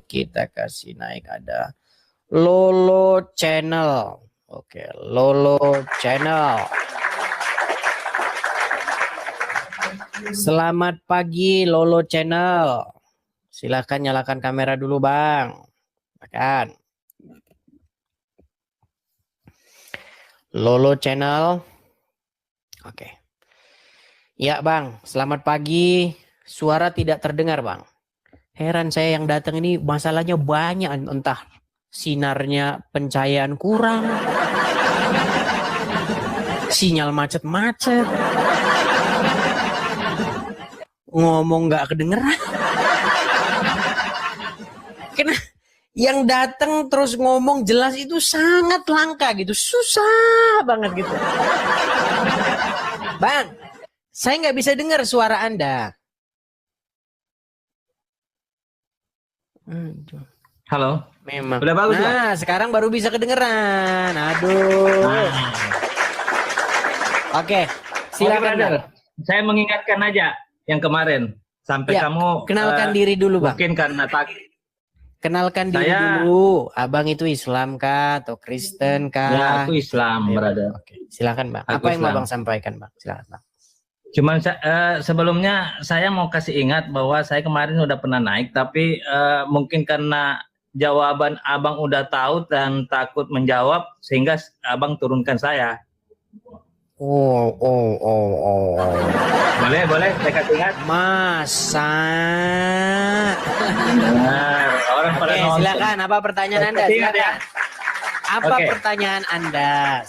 Kita kasih naik ada Lolo Channel. Oke, Lolo Channel. Selamat pagi Lolo Channel. Silahkan nyalakan kamera dulu Bang. Silakan. Lolo Channel. Oke. Ya Bang, selamat pagi. Suara tidak terdengar Bang. Heran saya yang datang ini masalahnya banyak, entah sinarnya pencahayaan kurang, sinyal macet-macet, ngomong nggak kedengeran. Karena yang datang terus ngomong jelas itu sangat langka gitu, susah banget gitu. Bang, saya nggak bisa dengar suara Anda. Halo. Memang. Udah bagus, nah, Bang? Sekarang baru bisa kedengeran. Aduh. Oke, silakan. Oke, saya mengingatkan aja yang kemarin sampai ya, kamu kenalkan diri dulu, Bang. Mungkin karena kenalkan diri dulu. Abang itu Islam kah atau Kristen kah? Ya, aku Islam, brother. Oke, silakan, Bang. Apa yang mau Bang sampaikan, Bang? Silakan, Bang. Cuman sebelumnya saya mau kasih ingat bahwa saya kemarin udah pernah naik, tapi mungkin karena jawaban abang udah tahu dan takut menjawab, sehingga abang turunkan saya. Oh. Boleh, saya kasih ingat. Masa? Benar, orang pada nonton. Silakan, apa pertanyaan Anda? Silakan. Apa pertanyaan Anda?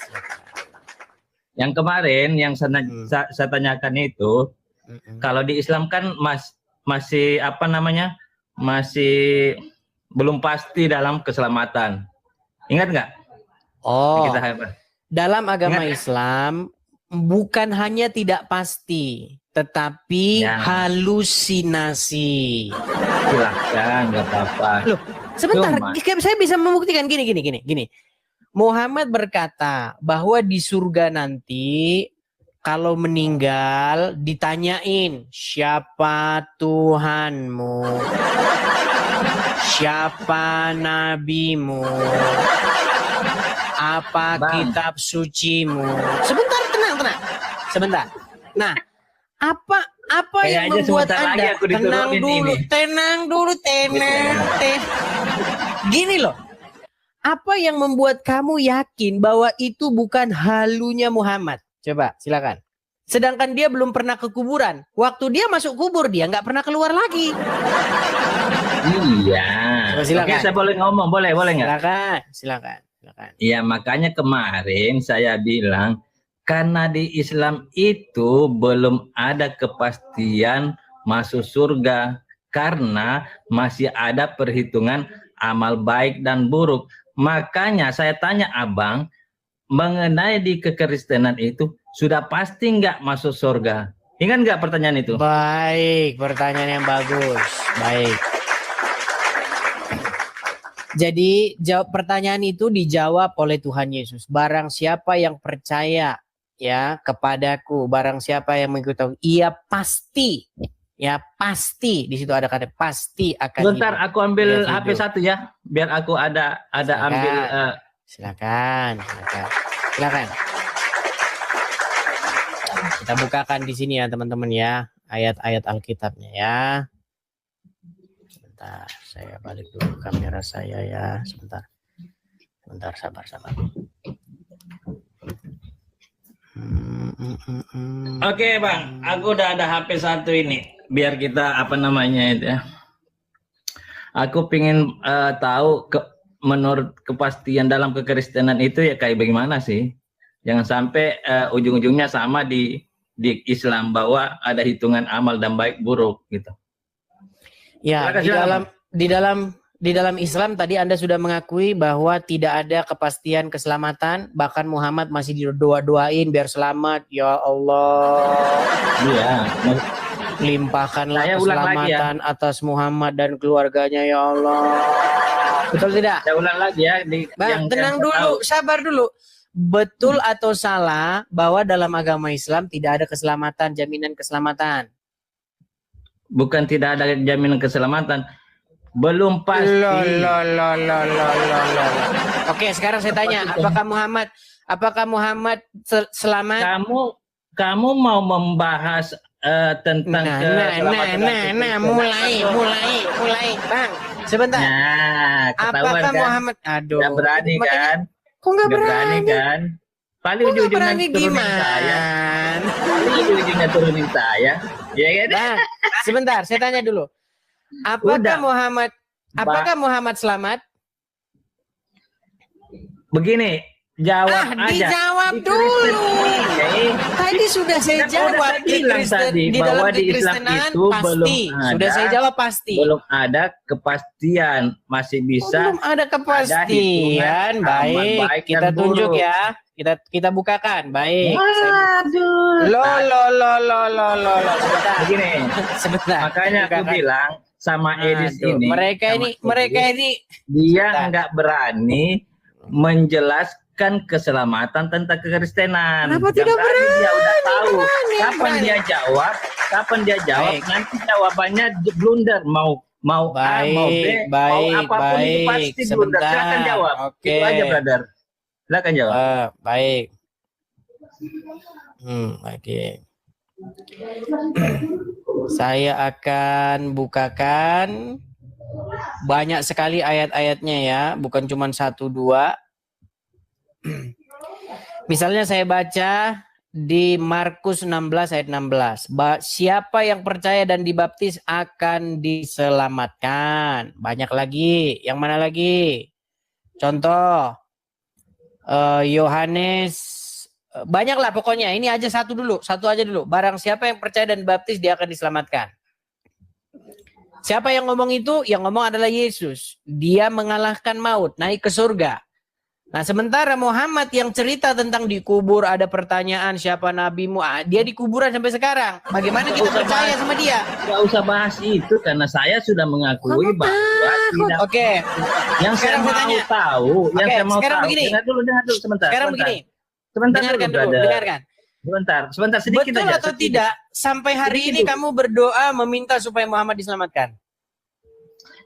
Yang kemarin yang saya tanyakan itu, kalau di Islam kan masih apa namanya, masih belum pasti dalam keselamatan. Ingat nggak? Oh, dalam agama Islam bukan hanya tidak pasti, tetapi halusinasi. Silahkan, nggak apa-apa. Loh, sebentar, saya bisa membuktikan gini. Muhammad berkata bahwa di surga nanti kalau meninggal ditanyain siapa Tuhanmu, siapa nabimu, apa kitab sucimu. Sebentar, tenang. Sebentar. Nah, apa yang membuat Anda tenang dulu. Gini loh. Apa yang membuat kamu yakin bahwa itu bukan halunya Muhammad? Coba, silakan. Sedangkan dia belum pernah ke kuburan. Waktu dia masuk kubur, dia nggak pernah keluar lagi. Iya. Oke, saya boleh ngomong, boleh nggak? Silakan. Iya, makanya kemarin saya bilang, karena di Islam itu belum ada kepastian masuk surga. Karena masih ada perhitungan amal baik dan buruk. Makanya saya tanya abang, mengenai di kekristenan itu sudah pasti nggak masuk surga? Ingat nggak pertanyaan itu? Baik, pertanyaan yang bagus. Baik. Jadi pertanyaan itu dijawab oleh Tuhan Yesus. Barang siapa yang percaya ya kepadaku, barang siapa yang mengikuti, ia pasti. Ya pasti, di situ ada kata pasti akan. Bentar, aku ambil HP satu ya, biar aku ada ambil. Silakan. Kita bukakan di sini ya teman-teman ya, ayat-ayat Alkitabnya ya. Sebentar, saya balik dulu kamera saya ya, sebentar, sabar. Oke Bang, aku udah ada HP satu ini. Biar kita apa namanya itu ya. Aku pengen tahu menurut kepastian dalam kekristenan itu ya kayak bagaimana sih? Jangan sampai ujung-ujungnya sama di Islam bahwa ada hitungan amal dan baik buruk gitu. Ya, di dalam Islam tadi Anda sudah mengakui bahwa tidak ada kepastian keselamatan, bahkan Muhammad masih didoa-doain biar selamat, ya Allah. Iya. Limpahkanlah keselamatan atas Muhammad dan keluarganya ya Allah. Betul tidak? Saya ulang lagi ya. Bang, tenang dulu, sabar dulu. Betul atau salah bahwa dalam agama Islam tidak ada keselamatan, jaminan keselamatan? bukan tidak ada jaminan keselamatan. Belum pasti. Oke, sekarang saya tanya, apakah Muhammad selamat? Kamu mau membahas tentang keselamatan? Mulai, Bang. Sebentar. Nah, ketahuan apakah kan? Muhammad? Aduh. Nggak berani kan? Kok nggak berani kan? Paling ujung-ujungnya turunin saya. Paling ujung-ujungnya turunin saya. Ya kan? Bang, sebentar, saya tanya dulu. Apakah Muhammad selamat? Begini, jawab aja. Dijawab dulu. Tadi sudah saya jawab di dalam kekristenan pasti. Sudah saya jawab pasti. Belum ada kepastian, masih bisa. Belum ada kepastian. Baik, kita tunjuk ya. Kita bukakan. Baik. Aduh. Sebentar. Begini. Sebentar. Makanya aku bilang sama Edis ini. Mereka ini dia nggak berani menjelaskan keselamatan tentang kekristenan. Kenapa tidak berani? Dia udah tahu kapan dia jawab. Nanti jawabannya blunder, mau A, mau B, mau apapun itu pasti blunder. Silakan jawab. Itu aja, brother. Silakan jawab. Baik. Oke. Saya akan bukakan banyak sekali ayat-ayatnya ya, bukan cuma 1-2. Misalnya saya baca di Markus 16 ayat 16. Siapa yang percaya dan dibaptis akan diselamatkan. Banyak lagi. Yang mana lagi? Contoh Yohanes, banyaklah pokoknya. Ini aja satu aja dulu. Barang siapa yang percaya dan dibaptis dia akan diselamatkan. Siapa yang ngomong itu? Yang ngomong adalah Yesus. Dia mengalahkan maut, naik ke surga. Nah, sementara Muhammad yang cerita tentang dikubur, ada pertanyaan siapa nabimu, dia di kuburan sampai sekarang. Bagaimana kita percaya sama dia? Gak usah bahas itu karena saya sudah mengakui bahwa tidak. Oke. Yang saya mau tahu, begini. Dengar dulu sebentar. Sekarang begini. Dengarkan. Sebentar sedikit betul aja. Betul atau tidak? Sampai hari ini kamu berdoa meminta supaya Muhammad diselamatkan?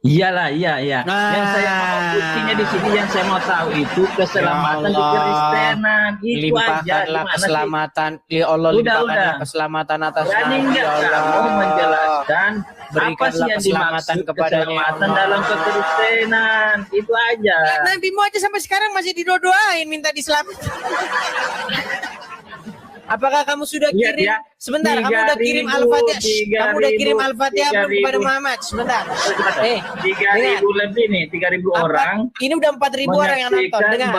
Iyalah, iya. Yang saya mau buktinya di sini, yang saya mau tahu itu keselamatan di kekristenan. Itu limpahkanlah aja. Keselamatan. Ya Allah, limpahkanlah keselamatan atas nama. Ya Allah. Kamu menjelaskan apa sih yang dimaksud keselamatan dalam kekristenan? Itu aja. Ya, nabimu aja sampai sekarang masih didoain minta diselamatkan. Apakah kamu sudah kirim? Sebentar, kamu udah kirim Al-Fatihah. Kamu udah kirim Al-Fatihah belum kepada Muhammad? Sebentar. 3.000 lebih nih, 3.000 orang. Ini udah 4.000 orang yang nonton. Dengar.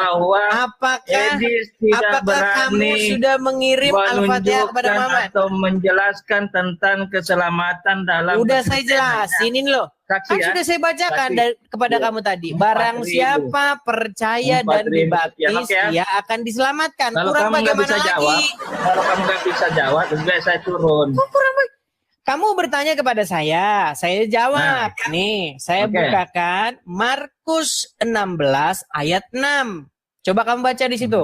Apakah kamu sudah mengirim Al-Fatihah kepada Muhammad? Atau menjelaskan tentang keselamatan dalam. Udah saya jelasin loh. Sudah saya bacakan kepada kamu tadi. Barang siapa percaya dan dibaptis, dia akan diselamatkan. Kurang bagaimana lagi? Kalau kamu nggak bisa jawab, saya turun. Kamu bertanya kepada saya jawab. Nih, saya bukakan Markus 16 ayat 6. Coba kamu baca di situ.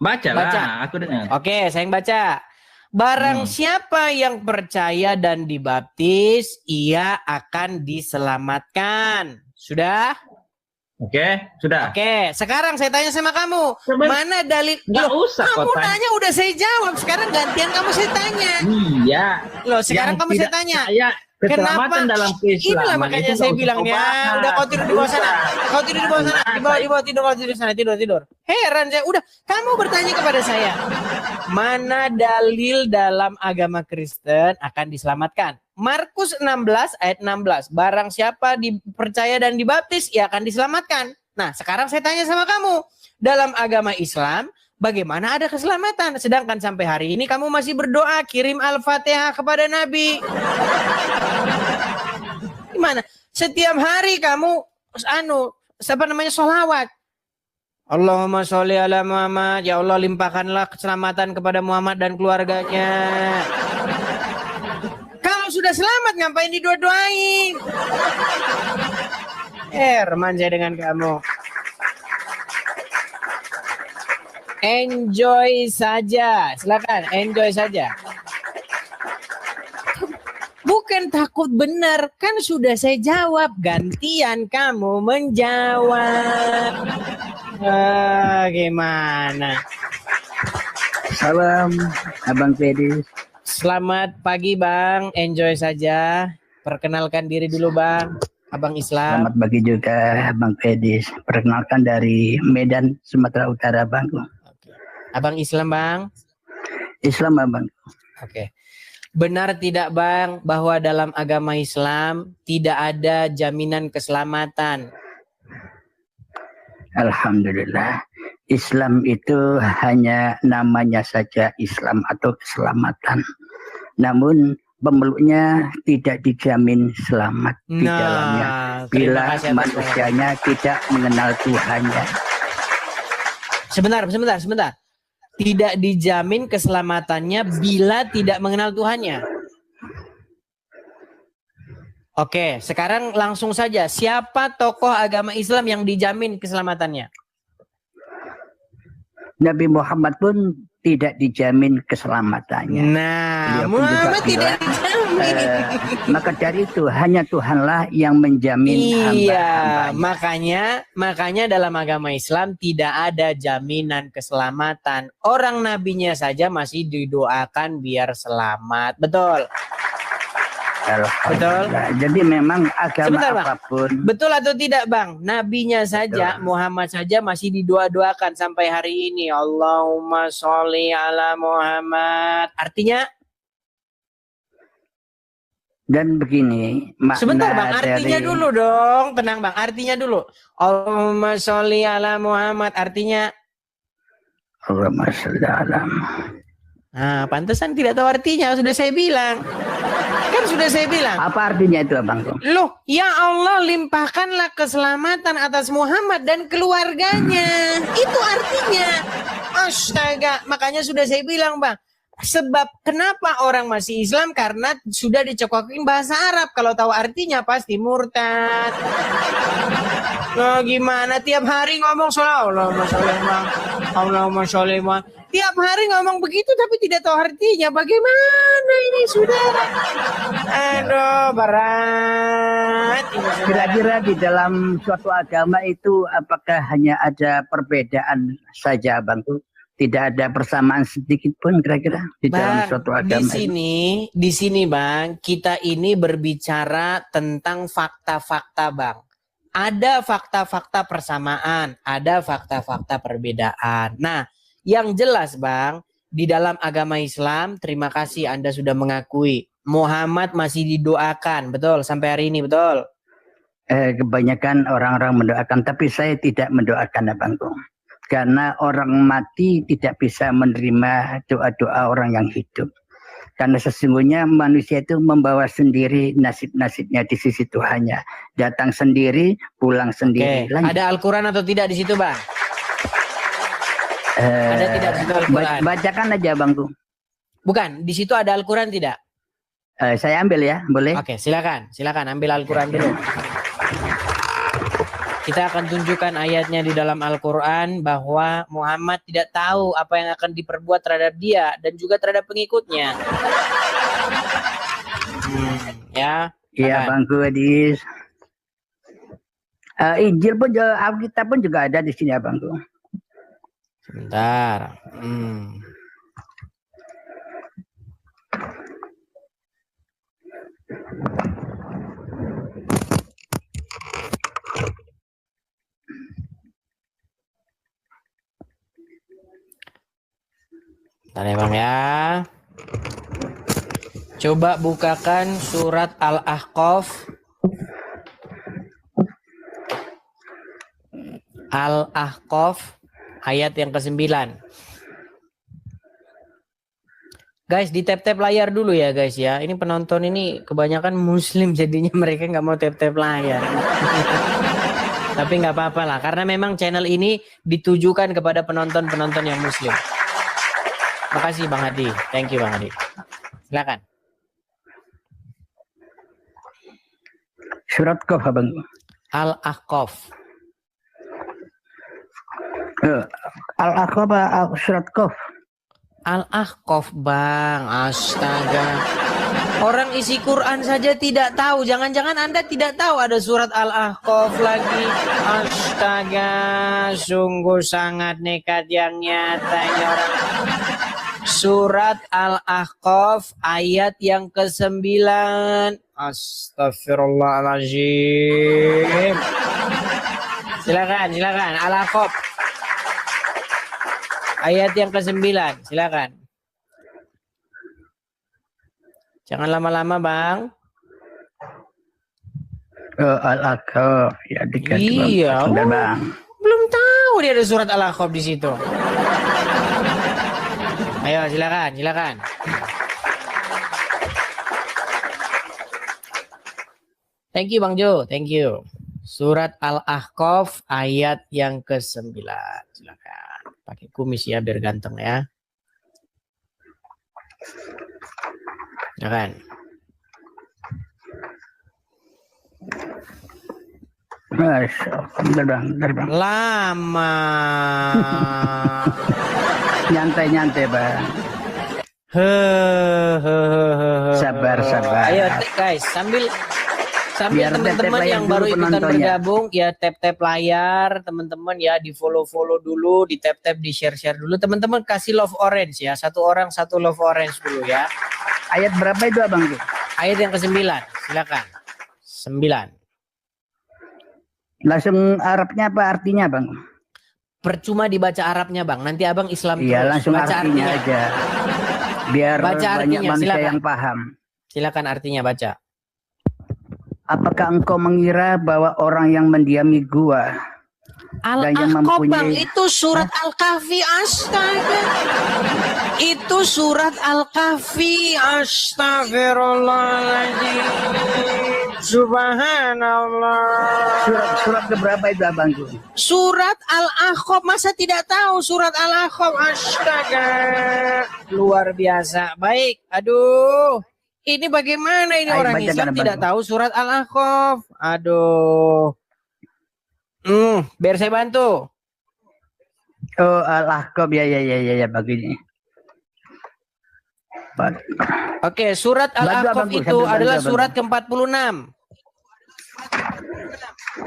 Baca. Aku dengar. Oke, saya yang baca. Barang siapa yang percaya dan dibaptis, ia akan diselamatkan. Sudah? Sudah. Sekarang saya tanya sama kamu. Mana dalil? Nggak usah kamu tanya udah saya jawab. Sekarang gantian kamu saya tanya. Iya. Loh, sekarang kamu saya tanya. Keselamatan dalam keislaman. Inilah makanya saya bilang ya, udah kau tidur di bawah sana. Kau tidur di bawah sana. Di bawah tidur sana, tidur. Heran saya. Udah, kamu bertanya kepada saya. Mana dalil dalam agama Kristen akan diselamatkan? Markus 16 ayat 16. Barang siapa dipercaya dan dibaptis, ia akan diselamatkan. Nah, sekarang saya tanya sama kamu. Dalam agama Islam, bagaimana ada keselamatan? Sedangkan sampai hari ini kamu masih berdoa kirim Al-Fatihah kepada Nabi. Gimana? Setiap hari kamu sholawat. Allahumma sholli ala Muhammad. Ya Allah, limpahkanlah keselamatan kepada Muhammad dan keluarganya. Kamu sudah selamat, ngapain didoain? Remaja dengan kamu. Enjoy saja, silakan enjoy saja. bukan takut benar, kan sudah saya jawab, gantian kamu menjawab. Gimana? Salam, Abang Fedi. Selamat pagi Bang, enjoy saja. Perkenalkan diri dulu Bang, Abang Islam. Selamat pagi juga, Abang Fedi. Perkenalkan dari Medan, Sumatera Utara, Bang. Oke. Abang Islam Bang? Islam, Abang. Oke. Benar tidak Bang bahwa dalam agama Islam tidak ada jaminan keselamatan? Alhamdulillah. Islam itu hanya namanya saja Islam atau keselamatan. Namun pemeluknya tidak dijamin selamat di dalamnya bila manusianya tidak mengenal Tuhannya. Sebentar. Tidak dijamin keselamatannya bila tidak mengenal Tuhannya. Oke, sekarang langsung saja. Siapa tokoh agama Islam yang dijamin keselamatannya? Nabi Muhammad pun tidak dijamin keselamatannya. Nah, Muhammad tidak dijamin. Maka dari itu hanya Tuhanlah yang menjamin hamba-hambanya. Makanya dalam agama Islam tidak ada jaminan keselamatan. Orang nabinya saja masih didoakan biar selamat. Betul? Betul. Jadi memang agama apapun. Betul atau tidak Bang? Nabinya saja, betul. Muhammad saja masih didoa-doakan sampai hari ini. Allahumma sholli ala Muhammad. Artinya? Dan begini. Sebentar Bang, artinya dulu dong. Tenang Bang, artinya dulu. Allahumma sholli ala Muhammad. Artinya? Allahumma sholli ala Muhammad. Nah, pantesan tidak tahu artinya. Sudah saya bilang. Kan sudah saya bilang. Apa artinya itu Abang? Loh, ya Allah limpahkanlah keselamatan atas Muhammad dan keluarganya. Itu artinya. Astaga, makanya sudah saya bilang Bang. Sebab kenapa orang masih Islam? Karena sudah dicekokin bahasa Arab. Kalau tahu artinya pasti murtad. Nah, gimana tiap hari ngomong Allahumma sholli Allahumma sholli. Tiap hari ngomong begitu tapi tidak tahu artinya. Bagaimana ini saudara? Aduh, berat. Kira-kira di dalam suatu agama itu apakah hanya ada perbedaan saja Bang? Tidak ada persamaan sedikit pun kira-kira di dalam suatu agama. Di sini Bang, kita ini berbicara tentang fakta-fakta Bang. Ada fakta-fakta persamaan, ada fakta-fakta perbedaan. Nah, yang jelas Bang, di dalam agama Islam, terima kasih Anda sudah mengakui Muhammad masih didoakan, betul sampai hari ini, betul? Kebanyakan orang-orang mendoakan, tapi saya tidak mendoakan Abangku. Karena orang mati tidak bisa menerima doa-doa orang yang hidup. Karena sesungguhnya manusia itu membawa sendiri nasib-nasibnya di sisi Tuhannya. Datang sendiri, pulang sendiri. Ada Al-Quran atau tidak di situ Bang? Ada tidak di situ Al-Quran? Bacakan aja Bangku. Bukan, di situ ada Al-Quran tidak? Saya ambil ya, boleh? Oke, silakan ambil Al-Quran dulu. Kita akan tunjukkan ayatnya di dalam Al-Quran bahwa Muhammad tidak tahu apa yang akan diperbuat terhadap dia dan juga terhadap pengikutnya. Ya. Iya Bangku Adis. Injil pun, Alkitab pun juga ada di sini ya Bangku. Sebentar. Bentar ya Bang ya. Coba bukakan surat Al-Ahqaf. Al-Ahqaf ayat yang ke-9. Guys, di tap-tap layar dulu ya guys ya. Ini penonton ini kebanyakan muslim jadinya mereka nggak mau tap-tap layar. Tapi nggak apa-apa lah, karena memang channel ini ditujukan kepada penonton-penonton yang muslim. Makasih Bang Hadi. Thank you Bang Hadi. Silakan. Surat Qaf Bang. Al-Ahqaf. Al-Ahqaf surat Qaf. Al-Ahqaf Bang. Astaga. Orang isi Quran saja tidak tahu. Jangan-jangan Anda tidak tahu ada surat Al-Ahqaf lagi. Astaga, sungguh sangat nekat yang nyata ini orang. Surat Al-Ahqaf ayat yang ke-9. Astagfirullahaladzim. Silakan. Al-Ahqaf. Ayat yang ke-9. Silakan. Jangan lama-lama, Bang. Al-Ahqaf ya Iya, Bang. belum tahu dia ada surat Al-Ahqaf di situ. Ayo, silakan. Thank you, Bang Jo. Thank you. Surat Al-Ahqaf ayat yang ke-9. Silakan. Pakai kumis ya biar ganteng ya. Silakan. Bentar bang. Lama. Nyantai bang. Sabar. Ayo guys, sambil Biar teman-teman yang baru ikutan bergabung ya tap layar, teman-teman ya di follow dulu, di tap di share dulu, teman-teman kasih love orange ya, satu orang satu love orange dulu ya. Ayat berapa itu abang? Ayat yang ke-9, silakan. 9. Langsung Arabnya apa artinya bang? Percuma dibaca Arabnya bang, nanti abang Islam iya, terus. langsung Baca artinya aja. Biar baca banyak artinya, manusia silakan. yang paham. Silakan artinya baca. Apakah engkau mengira bahwa orang yang mendiami gua dan yang Al-Ahqaf bang, mempunyai itu surat Al-Kahfi, astaga. Itu surat Al-Kahfi, astagfirullahaladzim. Subhanallah. Surat keberapa itu abangku? Surat Al-Ahqaf, masa tidak tahu surat Al-Ahqaf? Astaga, luar biasa. Baik, aduh. Ini bagaimana ini orang Islam tidak tahu surat Al-Ahqaf? Aduh. Biar saya bantu. Oh, Al-Ahqaf ya begini. Oke, surat Al-Ahqaf itu adalah surat ke-46.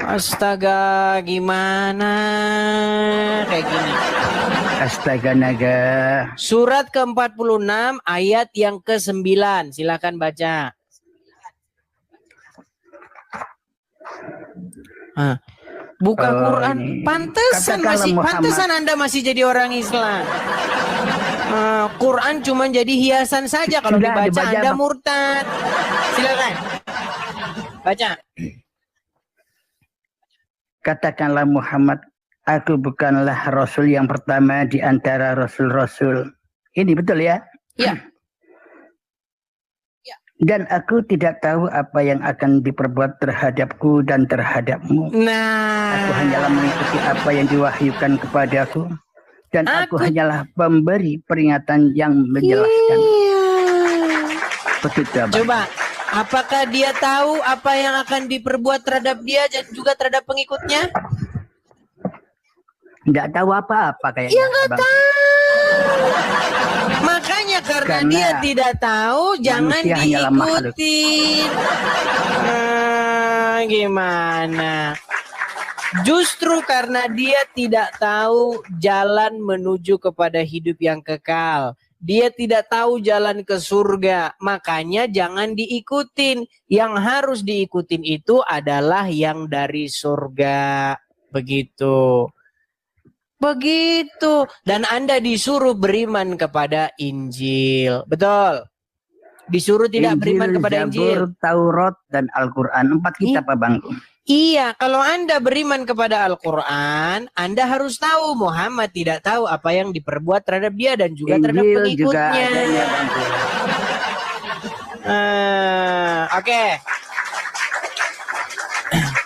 Astaga, gimana? Kayak gini. Astaga naga. Surat ke-46 ayat yang ke-9. Silakan baca. Buka Quran. Pantesan Anda masih jadi orang Islam. Quran cuma jadi hiasan saja, kalau dibaca Anda murtad. Silakan. Baca. Katakanlah Muhammad, aku bukanlah Rasul yang pertama di antara Rasul-Rasul. Ini betul ya? Ya. Dan aku tidak tahu apa yang akan diperbuat terhadapku dan terhadapmu. Nah. Aku hanyalah mengikuti apa yang diwahyukan kepadaku. Dan aku hanyalah pemberi peringatan yang menjelaskan. Iya. Begitu, abang. Coba. Apakah dia tahu apa yang akan diperbuat terhadap dia dan juga terhadap pengikutnya? Tidak tahu apa-apa kayaknya. Ya nggak tahu. Makanya karena dia tidak tahu, jangan diikuti. Gimana? Justru karena dia tidak tahu jalan menuju kepada hidup yang kekal. Dia tidak tahu jalan ke surga, makanya jangan diikutin. Yang harus diikutin itu adalah yang dari surga. Begitu. Dan Anda disuruh beriman kepada Injil. Betul. Disuruh tidak beriman kepada Injil. Taurat, dan Al-Quran. 4 kitab abang. Iya, kalau Anda beriman kepada Al-Quran, Anda harus tahu Muhammad tidak tahu apa yang diperbuat terhadap dia dan juga terhadap pengikutnya. Oke.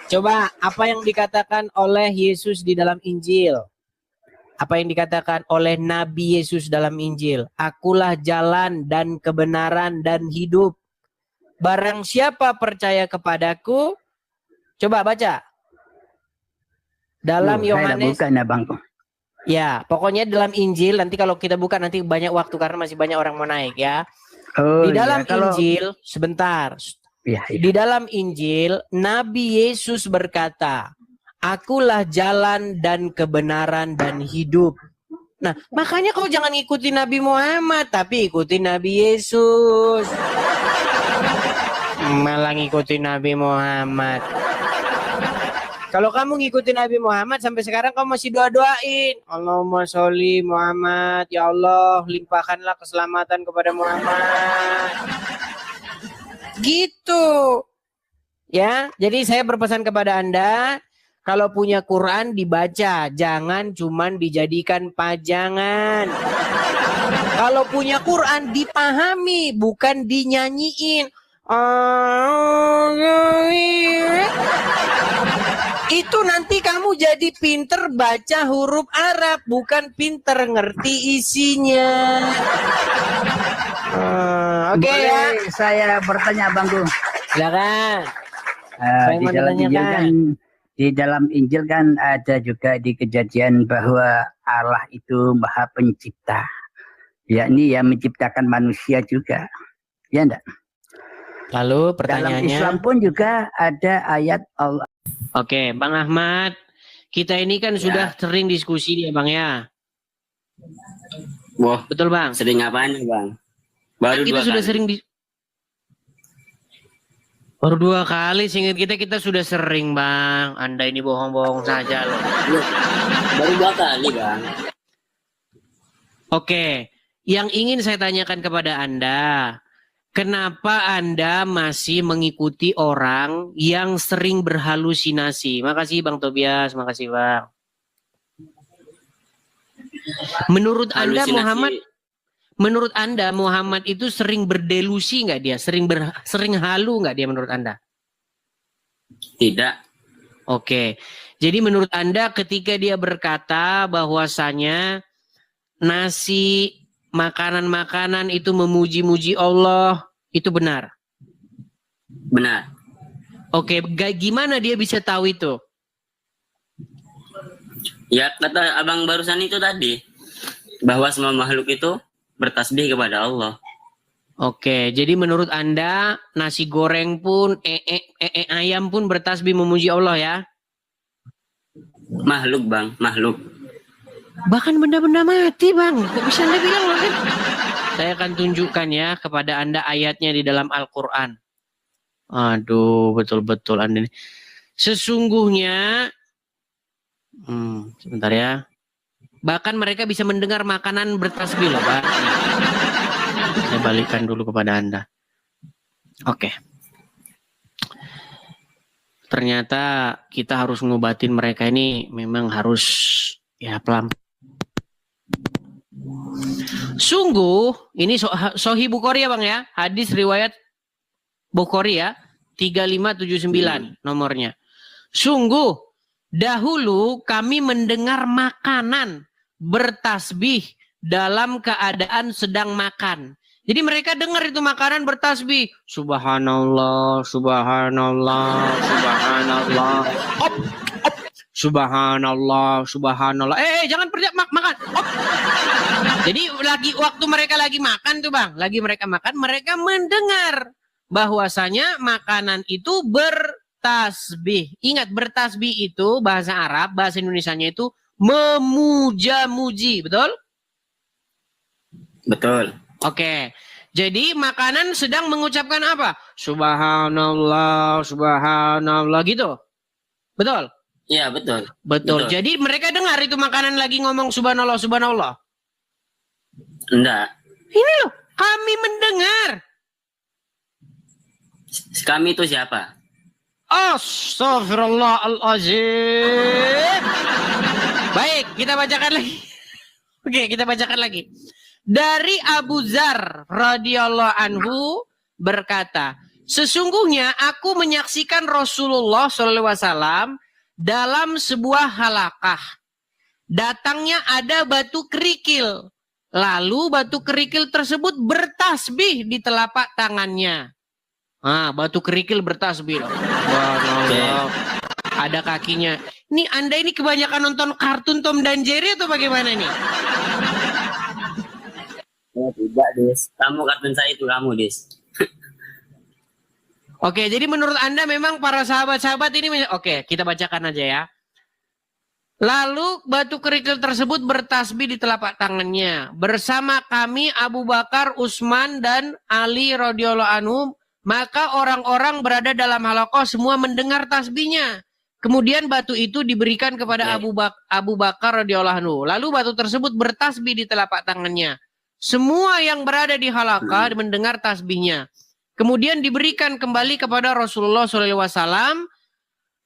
Coba, apa yang dikatakan oleh Yesus di dalam Injil? Apa yang dikatakan oleh Nabi Yesus dalam Injil? Akulah jalan dan kebenaran dan hidup. Barang siapa percaya kepadaku, coba baca. Dalam Yohanes. Ya, pokoknya dalam Injil, nanti kalau kita buka nanti banyak waktu karena masih banyak orang mau naik ya. Oh, Di dalam iya. Kalau Injil, sebentar. iya, iya. Di dalam Injil, Nabi Yesus berkata, "Akulah jalan dan kebenaran dan hidup." Nah, makanya kau jangan ikuti Nabi Muhammad, tapi ikuti Nabi Yesus. Malah ngikuti Nabi Muhammad. Kalau kamu ngikutin Nabi Muhammad sampai sekarang kamu masih doa-doain. Allahumma sholli Muhammad. Ya Allah, limpahkanlah keselamatan kepada Muhammad. Gitu. Ya, jadi saya berpesan kepada Anda, kalau punya Quran dibaca, jangan cuman dijadikan pajangan. Kalau punya Quran dipahami, bukan dinyanyiin. Itu nanti kamu jadi pinter baca huruf Arab, bukan pinter ngerti isinya. Oke ya. Boleh saya bertanya Bangku? Silakan. Di dalam Injil kan, di dalam Injil kan ada juga di Kejadian bahwa Allah itu Maha Pencipta, yakni yang menciptakan manusia juga, ya enggak? Lalu Dalam pertanyaannya. Islam pun juga ada ayat Allah. Oke, Bang Ahmad, kita ini kan sudah sering diskusi ya Bang ya. Wah, Betul Bang? sering apanya Bang? Baru Kita 2 sudah kali. sering baru 2 kali, seingat kita sudah sering Bang. Anda ini bohong-bohong saja loh. Baru 2 kali Bang. Oke, yang ingin saya tanyakan kepada Anda, kenapa Anda masih mengikuti orang yang sering berhalusinasi? Makasih Bang Tobias, makasih Bang. Menurut Anda Halusinasi. Muhammad itu sering berdelusi nggak dia? Sering halu nggak dia menurut Anda? Tidak. Oke, jadi menurut Anda ketika dia berkata bahwasanya nasi, makanan-makanan itu memuji-muji Allah, itu benar? Benar. Oke, gimana dia bisa tahu itu? Ya kata abang barusan itu tadi, bahwa semua makhluk itu bertasbih kepada Allah. Oke, jadi menurut Anda nasi goreng pun, ayam pun bertasbih memuji Allah ya? Makhluk Bang, makhluk. Bahkan benda-benda mati Bang, kok bisa Anda bilang kan? Saya akan tunjukkan ya kepada Anda ayatnya di dalam Al-Quran. Aduh, betul-betul Anda ini. Sesungguhnya, sebentar ya. Bahkan mereka bisa mendengar makanan bertasbih loh Pak. Saya balikkan dulu kepada Anda. Oke. Ternyata kita harus ngobatin mereka ini memang harus ya pelan. Sungguh, ini Sahih Bukhari ya Bang ya. Hadis riwayat Bukhari ya. 3579 nomornya. Sungguh, dahulu kami mendengar makanan bertasbih dalam keadaan sedang makan. Jadi mereka dengar itu makanan bertasbih. Subhanallah, subhanallah, subhanallah. Op, op. Subhanallah, subhanallah. Jangan makan. Op. Jadi waktu mereka lagi makan tuh Bang, lagi mereka makan, mereka mendengar bahwasanya makanan itu bertasbih. Ingat, bertasbih itu bahasa Arab, bahasa Indonesianya itu memuja-muji, betul? Betul. Oke. Jadi makanan sedang mengucapkan apa? Subhanallah, subhanallah gitu. Betul? Iya, betul. Betul. Jadi mereka dengar itu makanan lagi ngomong subhanallah, subhanallah. Enggak. Ini loh, kami mendengar. Kami itu siapa? Astaghfirullahaladzim. Baik, kita bacakan lagi. Oke, kita bacakan lagi. Dari Abu Dzar radhiyallahu anhu berkata, sesungguhnya aku menyaksikan Rasulullah SAW dalam sebuah halakah. Datangnya ada batu kerikil. Lalu batu kerikil tersebut bertasbih di telapak tangannya. Batu kerikil bertasbih. Wow. Ada kakinya. Ini Anda ini kebanyakan nonton kartun Tom dan Jerry atau bagaimana nih? Oh, tidak, Dis. Kamu kartun saya itu kamu, Dis. Oke, jadi menurut Anda memang para sahabat-sahabat ini, oke, kita bacakan aja ya. Lalu batu kerikil tersebut bertasbih di telapak tangannya. Bersama kami Abu Bakar, Utsman, dan Ali radhiyallahu anhu. Maka orang-orang berada dalam halaqah semua mendengar tasbihnya. Kemudian batu itu diberikan kepada Abu Bakar radhiyallahu anhu. Lalu batu tersebut bertasbih di telapak tangannya. Semua yang berada di halaqah mendengar tasbihnya. Kemudian diberikan kembali kepada Rasulullah SAW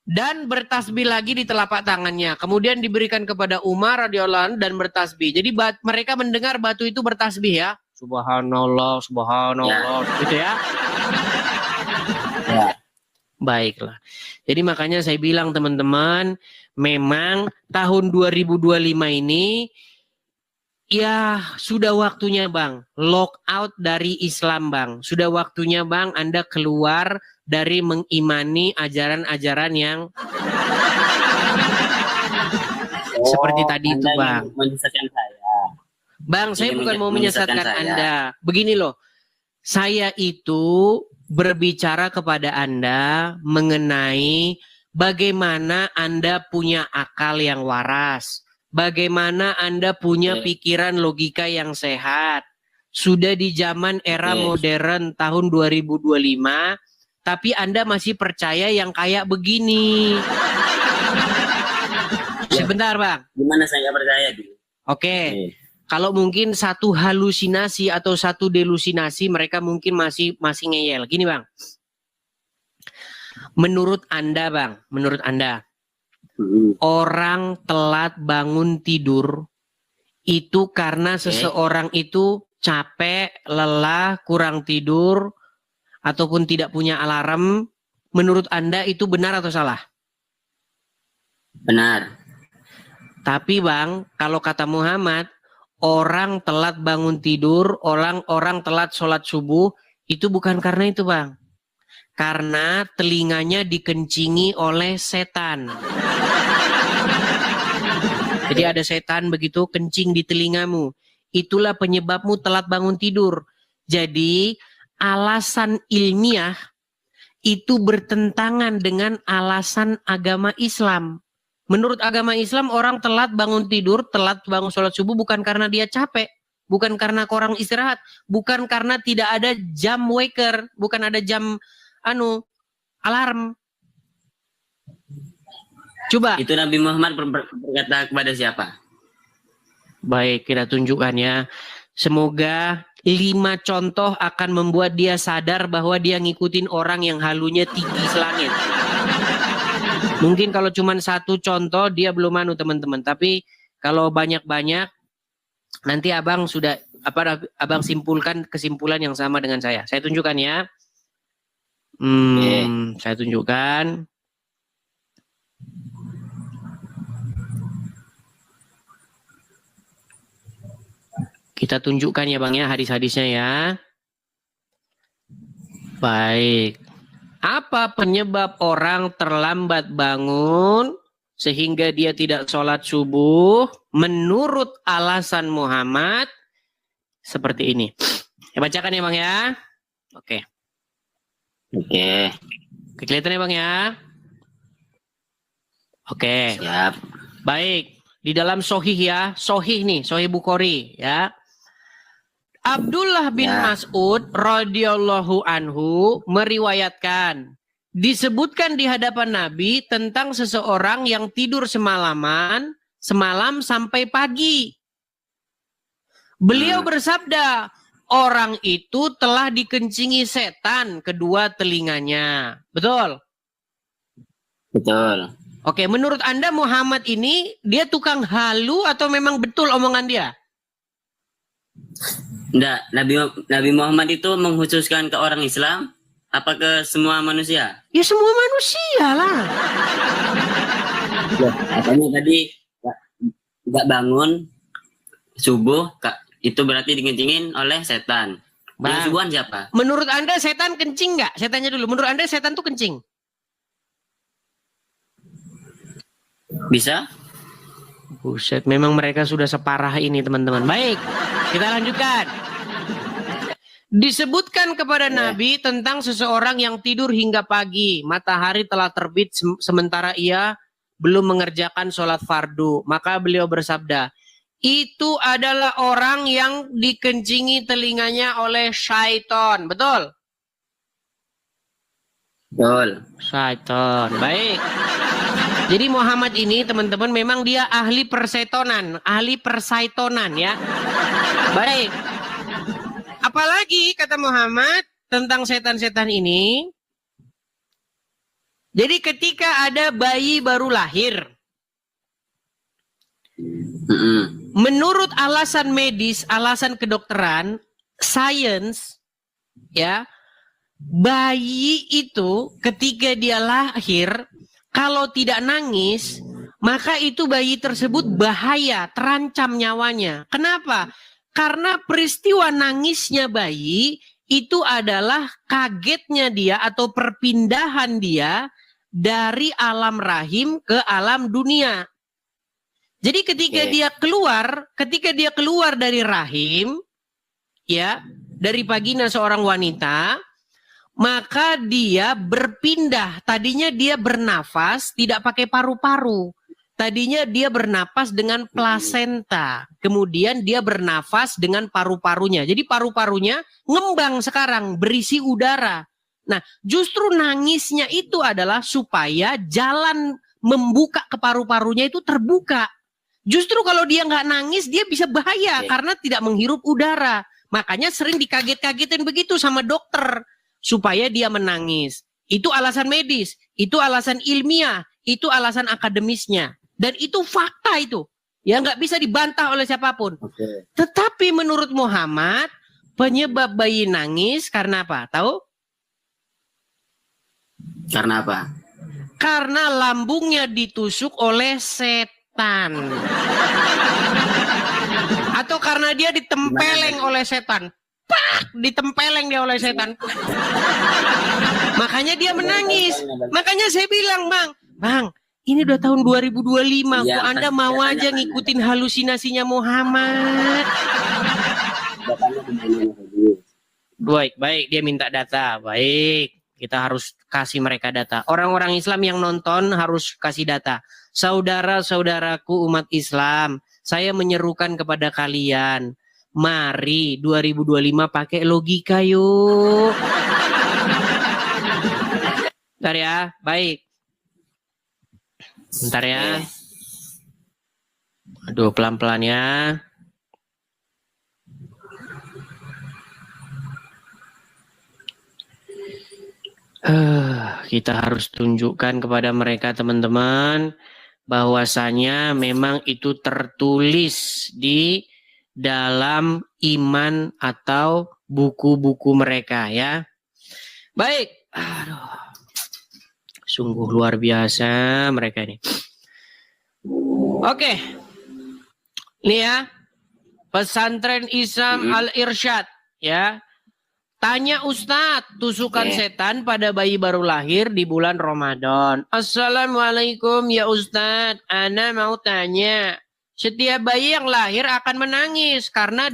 dan bertasbih lagi di telapak tangannya. Kemudian diberikan kepada Umar radhiyallahu anhu dan bertasbih. Jadi mereka mendengar batu itu bertasbih ya. Subhanallah, subhanallah, gitu ya. Baiklah. Jadi makanya saya bilang teman-teman, memang tahun 2025 ini ya sudah waktunya Bang, lock out dari Islam Bang. Sudah waktunya Bang Anda keluar dari mengimani ajaran-ajaran yang seperti tadi itu Bang. Menyesatkan saya. Bang, saya bukan mau menyesatkan Anda. Begini loh, saya itu berbicara kepada Anda mengenai bagaimana Anda punya akal yang waras. Bagaimana Anda punya pikiran logika yang sehat. Sudah di zaman era modern tahun 2025, tapi Anda masih percaya yang kayak begini. Sebentar Bang. Gimana saya percaya, Di? Oke. Kalau mungkin satu halusinasi atau satu delusinasi mereka mungkin masih ngeyel. Gini Bang. Menurut Anda Bang, menurut Anda, orang telat bangun tidur itu karena seseorang itu capek, lelah, kurang tidur, ataupun tidak punya alarm. Menurut Anda itu benar atau salah? Benar. Tapi Bang, kalau kata Muhammad, orang telat bangun tidur, orang telat sholat subuh, itu bukan karena itu Bang. Karena telinganya dikencingi oleh setan. Jadi ada setan begitu kencing di telingamu. Itulah penyebabmu telat bangun tidur. Jadi alasan ilmiah itu bertentangan dengan alasan agama Islam. Menurut agama Islam orang telat bangun tidur, telat bangun sholat subuh bukan karena dia capek. Bukan karena kurang istirahat. Bukan karena tidak ada jam waker. Bukan ada jam alarm. Coba. Itu Nabi Muhammad berkata kepada siapa? Baik, kita tunjukkan ya. Semoga 5 contoh akan membuat dia sadar bahwa dia ngikutin orang yang halunya tinggi selangit. Mungkin kalau cuma 1 contoh dia belum teman-teman. Tapi kalau banyak-banyak nanti abang sudah abang simpulkan kesimpulan yang sama dengan saya. Saya tunjukkan ya. Saya tunjukkan. Kita tunjukkan ya Bang ya hadis-hadisnya ya. Baik. Apa penyebab orang terlambat bangun sehingga dia tidak sholat subuh? Menurut alasan Muhammad seperti ini. Ya bacakan ya Bang ya. Oke. Kelihatan ya Bang ya. Oke. Siap. Baik. Di dalam Sahih ya. Sahih nih. Sahih Bukhari ya. Abdullah bin Mas'ud radhiyallahu anhu meriwayatkan, disebutkan di hadapan Nabi tentang seseorang yang tidur semalam sampai pagi. Beliau bersabda, orang itu telah dikencingi setan kedua telinganya. Betul? Betul. Oke, menurut Anda Muhammad ini dia tukang halu atau memang betul omongan dia? Enggak, Nabi Muhammad itu mengkhususkan ke orang Islam apa ke semua manusia? Ya semua manusia lah. Katanya tadi nggak bangun subuh, itu berarti dikencingin oleh setan. Yang subuhan siapa? Menurut Anda setan kencing nggak? Setannya dulu. Menurut Anda setan tuh kencing? Bisa? Buset, memang mereka sudah separah ini teman-teman. Baik, kita lanjutkan. Disebutkan kepada Nabi tentang seseorang yang tidur hingga pagi. Matahari telah terbit sementara ia belum mengerjakan sholat fardu. Maka beliau bersabda, itu adalah orang yang dikencingi telinganya oleh syaiton. Betul? Betul. Syaiton. Baik. Jadi Muhammad ini teman-teman memang dia ahli persaitonan ya. Baik. Apalagi kata Muhammad tentang setan-setan ini. Jadi ketika ada bayi baru lahir, menurut alasan medis, alasan kedokteran, sains, ya, bayi itu ketika dia lahir, kalau tidak nangis, maka itu bayi tersebut bahaya, terancam nyawanya. Kenapa? Karena peristiwa nangisnya bayi itu adalah kagetnya dia atau perpindahan dia dari alam rahim ke alam dunia. Jadi ketika dia keluar dari rahim, ya, dari vagina seorang wanita, maka dia berpindah. Tadinya dia bernafas tidak pakai paru-paru. Tadinya dia bernapas dengan plasenta. Kemudian dia bernafas dengan paru-parunya. Jadi paru-parunya ngembang sekarang, berisi udara. Nah, justru nangisnya itu adalah supaya jalan membuka ke paru-parunya itu terbuka. Justru kalau dia nggak nangis, dia bisa bahaya karena tidak menghirup udara. Makanya sering dikaget-kagetin begitu sama dokter. Supaya dia menangis. Itu alasan medis, itu alasan ilmiah, itu alasan akademisnya. Dan itu fakta itu. Ya nggak bisa dibantah oleh siapapun. Tetapi menurut Muhammad, penyebab bayi nangis karena apa? Tahu? Karena apa? Karena lambungnya ditusuk oleh setan. Atau karena dia ditempeleng oleh setan. Pak, ditempeleng dia oleh setan. Makanya dia menangis. Makanya saya bilang, Bang, ini udah tahun 2025, kok Anda mau aja ngikutin halusinasinya Muhammad? Baik, dia minta data. Baik, kita harus kasih mereka data. Orang-orang Islam yang nonton harus kasih data. Saudara-saudaraku umat Islam, saya menyerukan kepada kalian, mari 2025 pakai logika yuk. Bentar ya, baik. Bentar ya. Aduh, pelan-pelan ya. Kita harus tunjukkan kepada mereka teman-teman bahwasanya memang itu tertulis di dalam iman atau buku-buku mereka ya. Baik. Aduh. Sungguh luar biasa mereka ini. Oke. Ini ya. Pesantren Islam Al-Irsyad ya. Tanya Ustadz, tusukan setan pada bayi baru lahir di bulan Ramadan. Assalamualaikum ya Ustadz, ana mau tanya. Setiap bayi yang lahir akan menangis karena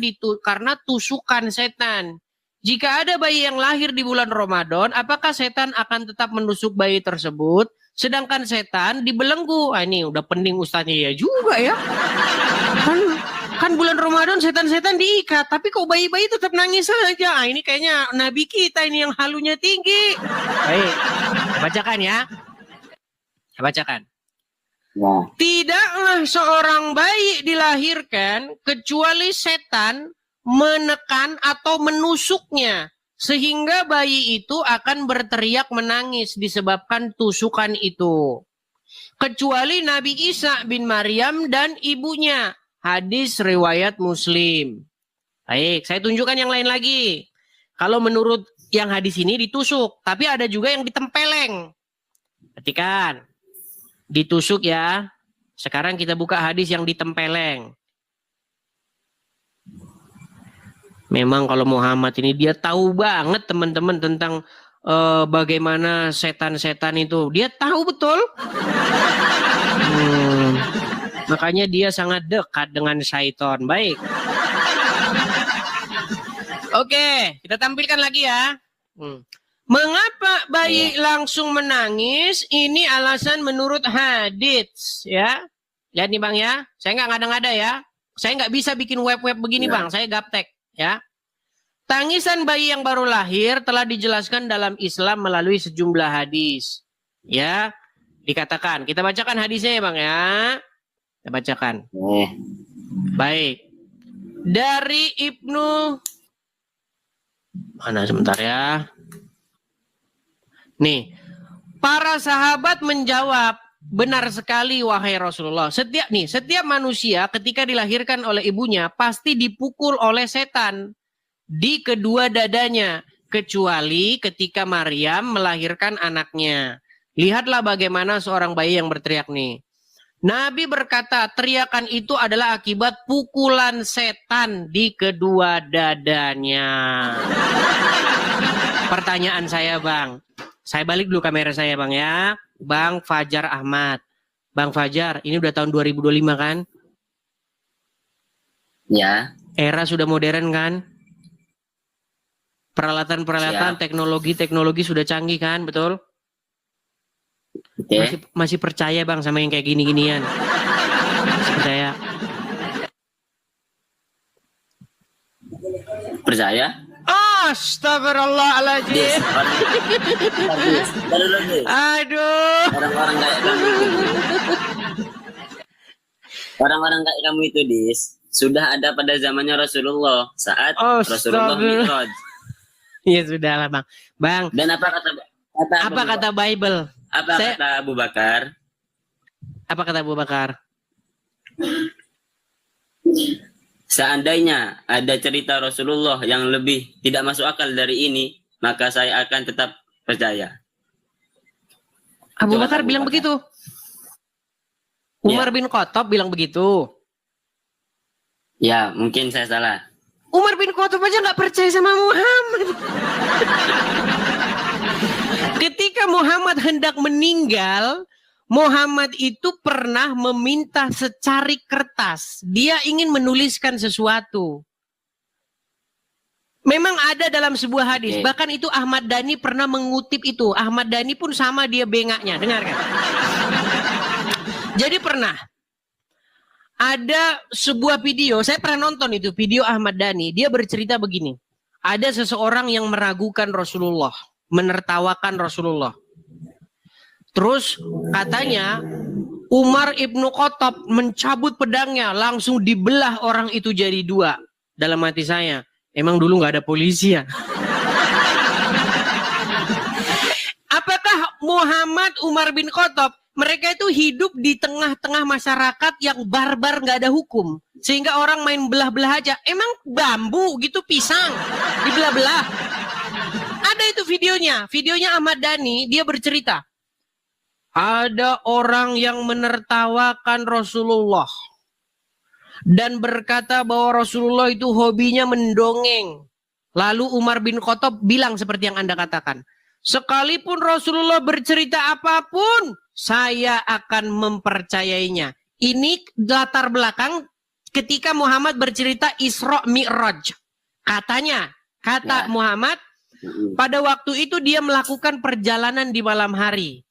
tusukan setan. Jika ada bayi yang lahir di bulan Ramadan, apakah setan akan tetap menusuk bayi tersebut? Sedangkan setan dibelenggu. Ini udah pening Ustadznya ya juga ya. Kan bulan Ramadan setan-setan diikat, tapi kok bayi-bayi tetap nangis saja. Ini kayaknya Nabi kita ini yang halunya tinggi. Baik, bacakan ya. Bacakan. Ya. Tidaklah seorang bayi dilahirkan kecuali setan menekan atau menusuknya. Sehingga bayi itu akan berteriak menangis disebabkan tusukan itu. Kecuali Nabi Isa bin Maryam dan ibunya. Hadis riwayat Muslim. Baik, saya tunjukkan yang lain lagi. Kalau menurut yang hadis ini ditusuk, tapi ada juga yang ditempeleng. Perhatikan. Ditusuk ya. Sekarang kita buka hadis yang ditempeleng. Memang kalau Muhammad ini dia tahu banget teman-teman tentang bagaimana setan-setan itu. Dia tahu betul. Makanya dia sangat dekat dengan syaitan. Baik. Oke, kita tampilkan lagi ya. Mengapa bayi langsung menangis? Ini alasan menurut hadits ya. Lihat nih Bang ya. Saya nggak ngada-ngada ya. Saya nggak bisa bikin web-web begini Bang. Saya gaptek ya. Tangisan bayi yang baru lahir telah dijelaskan dalam Islam melalui sejumlah hadis. Ya, dikatakan. Kita bacakan hadisnya ya Bang ya. Kita bacakan. Baik. Dari Ibnu, mana sebentar ya. Nih, para sahabat menjawab, benar sekali wahai Rasulullah. Setiap manusia ketika dilahirkan oleh ibunya pasti dipukul oleh setan di kedua dadanya, kecuali ketika Maryam melahirkan anaknya. Lihatlah bagaimana seorang bayi yang berteriak nih. Nabi berkata, teriakan itu adalah akibat pukulan setan di kedua dadanya. Pertanyaan saya Bang, saya balik dulu kamera saya Bang ya. Bang Fajar Ahmad. Bang Fajar, ini udah tahun 2025 kan? Ya. Era sudah modern kan? Peralatan-peralatan, teknologi sudah canggih kan, betul? Masih percaya Bang sama yang kayak gini-ginian? Percaya? Percaya? Astagfirullahaladzim. Aduh. Orang-orang kayak kamu itu. Orang-orang kayak kamu itu, Dis, sudah ada pada zamannya Rasulullah saat Rasulullah Mi'raj. Ya sudah lah Bang. Bang. Dan apa kata Bible? Kata Abu Bakar? Apa kata Abu Bakar? Seandainya ada cerita Rasulullah yang lebih tidak masuk akal dari ini, maka saya akan tetap percaya. Abu Bakar bilang begitu. Umar bin Khattab bilang begitu. Ya, mungkin saya salah. Umar bin Khattab aja nggak percaya sama Muhammad. Ketika Muhammad hendak meninggal, Muhammad itu pernah meminta secari kertas. Dia ingin menuliskan sesuatu. Memang ada dalam sebuah hadis. Bahkan itu Ahmad Dhani pernah mengutip itu. Ahmad Dhani pun sama dia bengaknya. Dengarkan. Jadi pernah. Ada sebuah video. Saya pernah nonton itu. Video Ahmad Dhani. Dia bercerita begini. Ada seseorang yang meragukan Rasulullah. Menertawakan Rasulullah. Terus katanya Umar ibnu Khattab mencabut pedangnya, langsung dibelah orang itu jadi dua. Dalam hati saya, emang dulu nggak ada polisi ya? Apakah Muhammad, Umar bin Khattab, mereka itu hidup di tengah-tengah masyarakat yang barbar, nggak ada hukum, sehingga orang main belah-belah aja? Emang bambu gitu, pisang dibelah-belah? Ada itu videonya Ahmad Dhani, dia bercerita. Ada orang yang menertawakan Rasulullah dan berkata bahwa Rasulullah itu hobinya mendongeng. Lalu Umar bin Khattab bilang seperti yang Anda katakan, sekalipun Rasulullah bercerita apapun, saya akan mempercayainya. Ini latar belakang ketika Muhammad bercerita Isra Mi'raj. Kata Muhammad, pada waktu itu dia melakukan perjalanan di malam hari.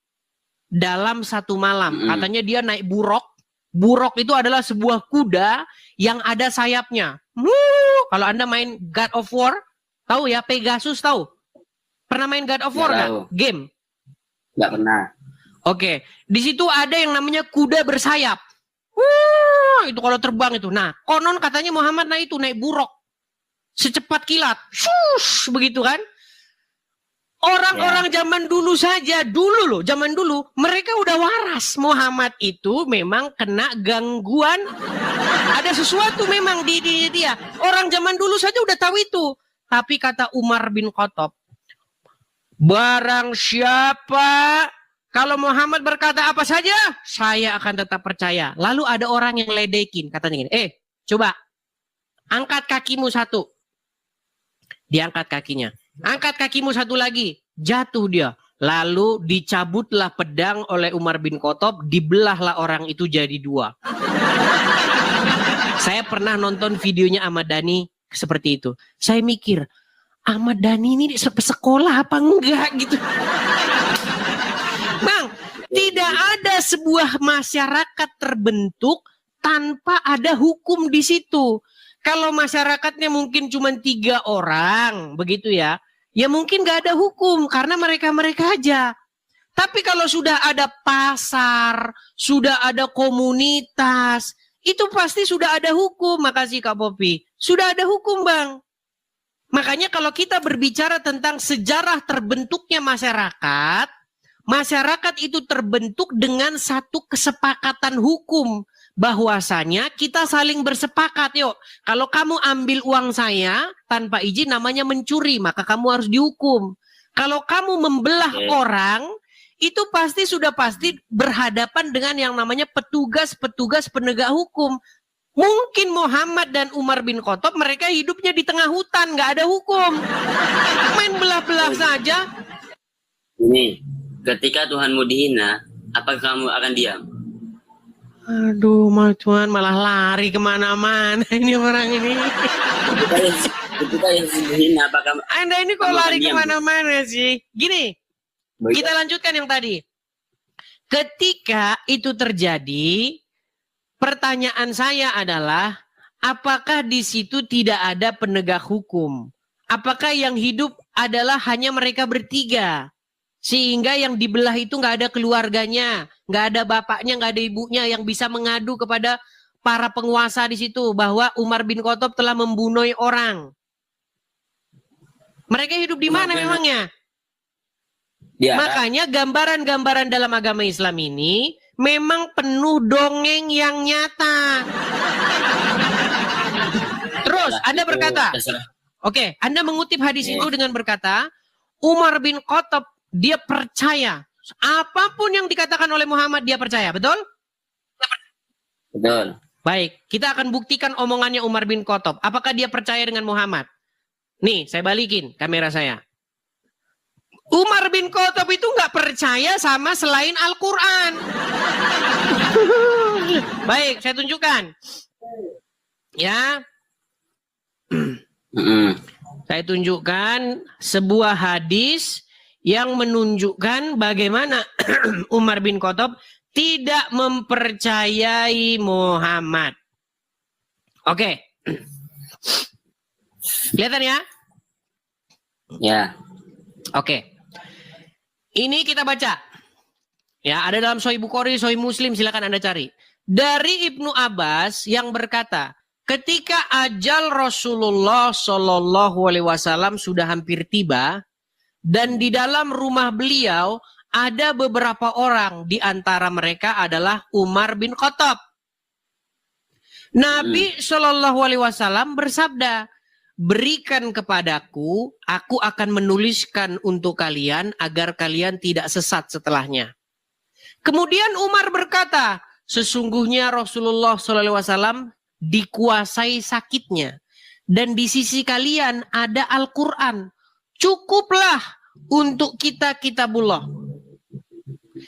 Dalam satu malam, katanya dia naik buruk. Buruk itu adalah sebuah kuda yang ada sayapnya. Kalau Anda main God of War, tahu ya, Pegasus tahu? Pernah main God of War nggak? Game? Nggak pernah. Oke, di situ ada yang namanya kuda bersayap. Itu kalau terbang itu. Nah, konon katanya Muhammad naik buruk. Secepat kilat. Begitu kan? Orang-orang zaman dulu saja, zaman dulu, mereka udah waras. Muhammad itu memang kena gangguan. Ada sesuatu memang di dia. Orang zaman dulu saja udah tahu itu. Tapi kata Umar bin Khattab, barang siapa, kalau Muhammad berkata apa saja, saya akan tetap percaya. Lalu ada orang yang ledekin, katanya gini, coba, angkat kakimu satu. Diangkat kakinya. Angkat kakimu satu lagi, jatuh dia. Lalu dicabutlah pedang oleh Umar bin Khattab, dibelahlah orang itu jadi dua. Saya pernah nonton videonya Ahmad Dhani, seperti itu. Saya mikir, Ahmad Dhani ini sekolah apa enggak gitu. Bang, tidak ada sebuah masyarakat terbentuk tanpa ada hukum di situ. Kalau masyarakatnya mungkin cuma 3 orang, begitu ya, ya mungkin nggak ada hukum karena mereka-mereka aja. Tapi kalau sudah ada pasar, sudah ada komunitas, itu pasti sudah ada hukum. Makasih Kak Popi. Sudah ada hukum, Bang. Makanya kalau kita berbicara tentang sejarah terbentuknya masyarakat, masyarakat itu terbentuk dengan satu kesepakatan hukum. Bahwasanya kita saling bersepakat, yuk. Kalau kamu ambil uang saya tanpa izin namanya mencuri, maka kamu harus dihukum. Kalau kamu membelah orang, itu sudah pasti berhadapan dengan yang namanya petugas-petugas penegak hukum. Mungkin Muhammad dan Umar bin Khattab mereka hidupnya di tengah hutan, nggak ada hukum. Main belah-belah saja. Ini, ketika Tuhanmu dihina, apakah kamu akan diam? Aduh, Tuhan malah lari kemana-mana ini orang ini. Ketika Yesus dihina, apakah Anda ini kok lari kemana-mana sih? Gini, kita lanjutkan yang tadi. Ketika itu terjadi, pertanyaan saya adalah, apakah di situ tidak ada penegak hukum? Apakah yang hidup adalah hanya mereka bertiga? Sehingga yang dibelah itu nggak ada keluarganya, nggak ada bapaknya, nggak ada ibunya yang bisa mengadu kepada para penguasa di situ bahwa Umar bin Khattab telah membunuh orang. Mereka hidup di mana memangnya? Ya. Makanya gambaran-gambaran dalam agama Islam ini memang penuh dongeng yang nyata. Terus Anda berkata, oke, Anda mengutip hadis itu dengan berkata, Umar bin Khattab dia percaya apapun yang dikatakan oleh Muhammad dia percaya, betul? Betul. Baik, kita akan buktikan omongannya Umar bin Khattab. Apakah dia percaya dengan Muhammad? Nih, saya balikin kamera saya. Umar bin Khattab itu nggak percaya sama selain Al-Quran. Baik, saya tunjukkan. Ya. Saya tunjukkan sebuah hadis yang menunjukkan bagaimana Umar bin Khattab tidak mempercayai Muhammad. Oke. Kelihatan ya? Ya. Oke. Ini kita baca. Ya, ada dalam Sahih Bukhari, Sahih Muslim, silakan Anda cari. Dari Ibnu Abbas yang berkata, ketika ajal Rasulullah Shallallahu Alaihi Wasallam sudah hampir tiba, dan di dalam rumah beliau ada beberapa orang, di antara mereka adalah Umar bin Khattab. Nabi Shallallahu Alaihi Wasallam bersabda, berikan kepadaku, aku akan menuliskan untuk kalian agar kalian tidak sesat setelahnya. Kemudian Umar berkata, sesungguhnya Rasulullah SAW dikuasai sakitnya. Dan di sisi kalian ada Al-Quran. Cukuplah untuk kita kitabullah.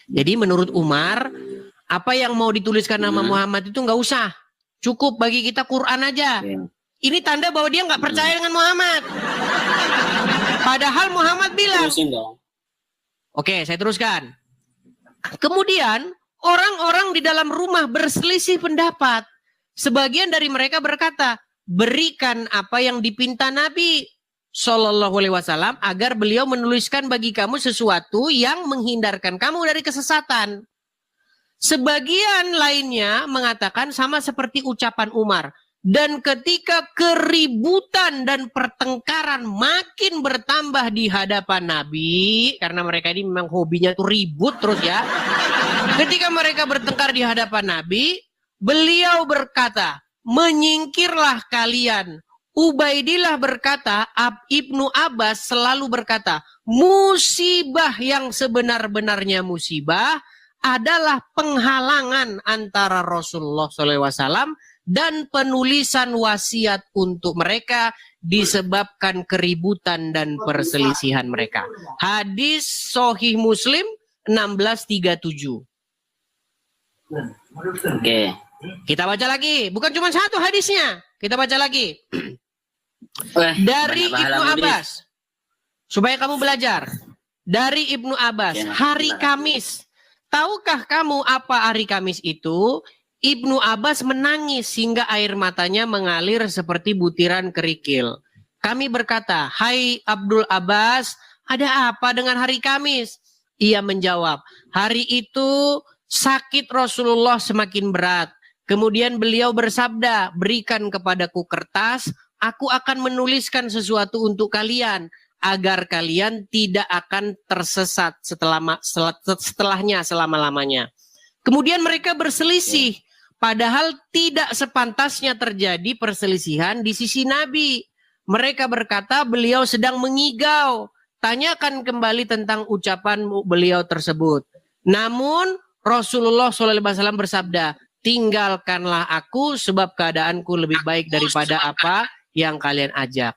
Jadi menurut Umar, apa yang mau dituliskan nama Muhammad itu nggak usah. Cukup bagi kita Quran aja. Ini tanda bahwa dia nggak percaya dengan Muhammad. Padahal Muhammad bilang. Oke, saya teruskan. Kemudian orang-orang di dalam rumah berselisih pendapat. Sebagian dari mereka berkata, berikan apa yang dipinta Nabi Shallallahu Alaihi Wasallam agar beliau menuliskan bagi kamu sesuatu yang menghindarkan kamu dari kesesatan. Sebagian lainnya mengatakan sama seperti ucapan Umar. Dan ketika keributan dan pertengkaran makin bertambah di hadapan Nabi, karena mereka ini memang hobinya tuh ribut terus ya. Ketika mereka bertengkar di hadapan Nabi, beliau berkata, menyingkirlah kalian. Ubaidillah berkata, Ibnu Abbas selalu berkata, musibah yang sebenar-benarnya musibah adalah penghalangan antara Rasulullah SAW dan penulisan wasiat untuk mereka disebabkan keributan dan perselisihan mereka. Hadis Sahih Muslim 1637. Oke. Kita baca lagi, bukan cuma satu hadisnya. Kita baca lagi. Dari banyak pahala Ibnu Idris. Abbas. Supaya kamu belajar. Dari Ibnu Abbas, Ya, hari Kamis. Tahukah kamu apa hari Kamis itu? Ibnu Abbas menangis hingga air matanya mengalir seperti butiran kerikil. Kami berkata, "Hai Abdul Abbas, ada apa dengan hari Kamis?" Ia menjawab, "Hari itu sakit Rasulullah semakin berat. Kemudian beliau bersabda, 'Berikan kepadaku kertas, aku akan menuliskan sesuatu untuk kalian, agar kalian tidak akan tersesat setelahnya selama-lamanya.'" Kemudian mereka berselisih, padahal tidak sepantasnya terjadi perselisihan di sisi Nabi. Mereka berkata beliau sedang mengigau. Tanyakan kembali tentang ucapan beliau tersebut. Namun Rasulullah SAW bersabda, "Tinggalkanlah aku sebab keadaanku lebih baik daripada apa yang kalian ajak."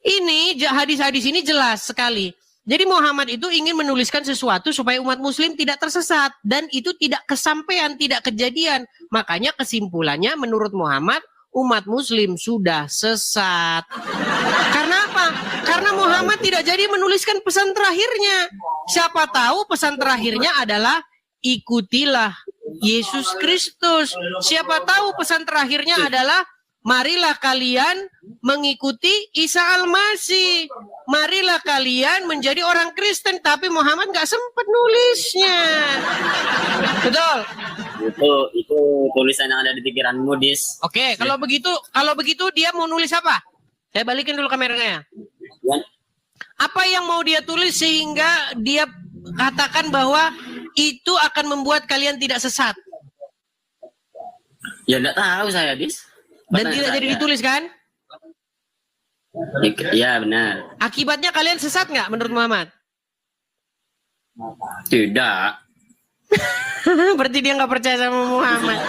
Ini hadis-hadis ini jelas sekali. Jadi Muhammad itu ingin menuliskan sesuatu supaya umat muslim tidak tersesat. Dan itu tidak kesampaian, tidak kejadian. Makanya kesimpulannya menurut Muhammad, umat muslim sudah sesat. Karena apa? Karena Muhammad tidak jadi menuliskan pesan terakhirnya. Siapa tahu pesan terakhirnya adalah ikutilah Yesus Kristus. Siapa tahu pesan terakhirnya adalah marilah kalian mengikuti Isa Al-Masih. Marilah kalian menjadi orang Kristen. Tapi Muhammad nggak sempat nulisnya. Betul? Itu tulisan yang ada di pikiranmu, Dis. Oke, kalau begitu dia mau nulis apa? Saya balikin dulu kameranya. Ya. Apa yang mau dia tulis sehingga dia katakan bahwa itu akan membuat kalian tidak sesat? Ya enggak tahu saya, Dis. Dan tidak jadi ditulis kan? Ya benar. Akibatnya kalian sesat nggak menurut Muhammad? Tidak. Berarti dia nggak percaya sama Muhammad.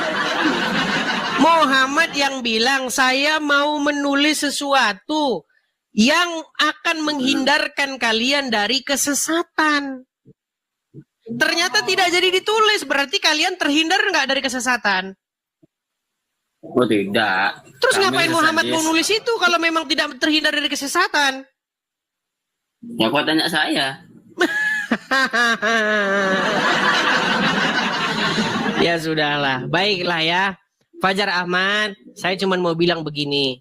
Muhammad yang bilang saya mau menulis sesuatu yang akan menghindarkan kalian dari kesesatan. Ternyata tidak jadi ditulis. Berarti kalian terhindar nggak dari kesesatan? Oh tidak. Terus Kami ngapain Muhammad sesat, mau Dis. nulis itu kalau memang tidak terhindar dari kesesatan? Ya kok tanya saya? Ya sudahlah, baiklah ya. Fajar Ahmad, saya cuma mau bilang begini.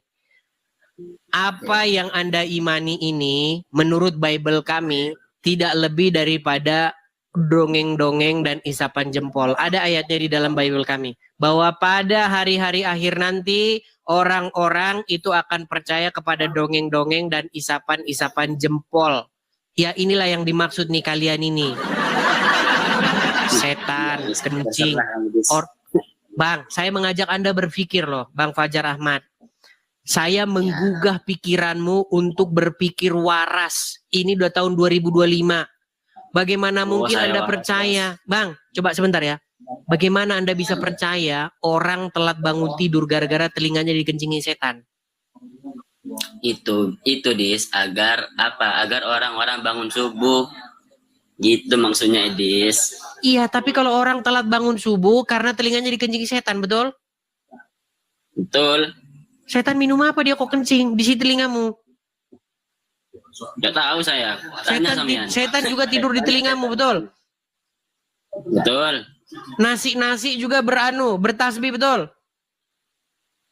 Apa yang Anda imani ini menurut Bible kami tidak lebih daripada dongeng-dongeng dan isapan jempol. Ada ayatnya di dalam Bible kami. Bahwa pada hari-hari akhir nanti orang-orang itu akan percaya kepada dongeng-dongeng dan isapan-isapan jempol. Ya inilah yang dimaksud nih kalian ini. Setan, kencing. Bang, saya mengajak Anda berpikir loh, Bang Fajar Ahmad. Saya menggugah pikiranmu untuk berpikir waras. Ini udah tahun 2025. Bagaimana mungkin Anda percaya? Bang, coba sebentar ya. Bagaimana Anda bisa percaya orang telat bangun tidur gara-gara telinganya dikencingi setan? Itu Dis, agar apa? Agar orang-orang bangun subuh. Gitu maksudnya, Dis. Iya, tapi kalau orang telat bangun subuh karena telinganya dikencingi setan, betul? Betul. Setan minum apa dia kok kencing di si telingamu? Gak tahu saya. Tanya sampean. Setan juga tidur di telingamu, betul? Betul. Nasi juga bertasbih, betul?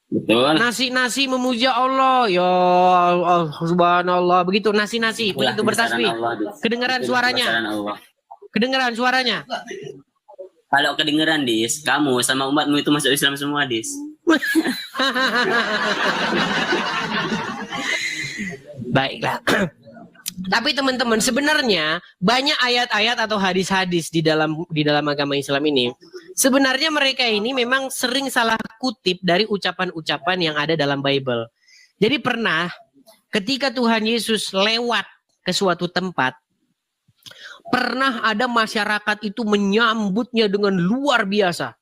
Betul. Nasi memuja Allah, ya Allah, subhanallah, begitu nasi begitu bertasbih. Kedengaran suaranya? Kedengaran suaranya? Kalau kedengeran, Dis, kamu sama umatmu itu masuk Islam semua, Dis. Baiklah. Tapi teman-teman, sebenarnya banyak ayat-ayat atau hadis-hadis di dalam agama Islam ini. Sebenarnya mereka ini memang sering salah kutip dari ucapan-ucapan yang ada dalam Bible. Jadi pernah ketika Tuhan Yesus lewat ke suatu tempat, pernah ada masyarakat itu menyambutnya dengan luar biasa.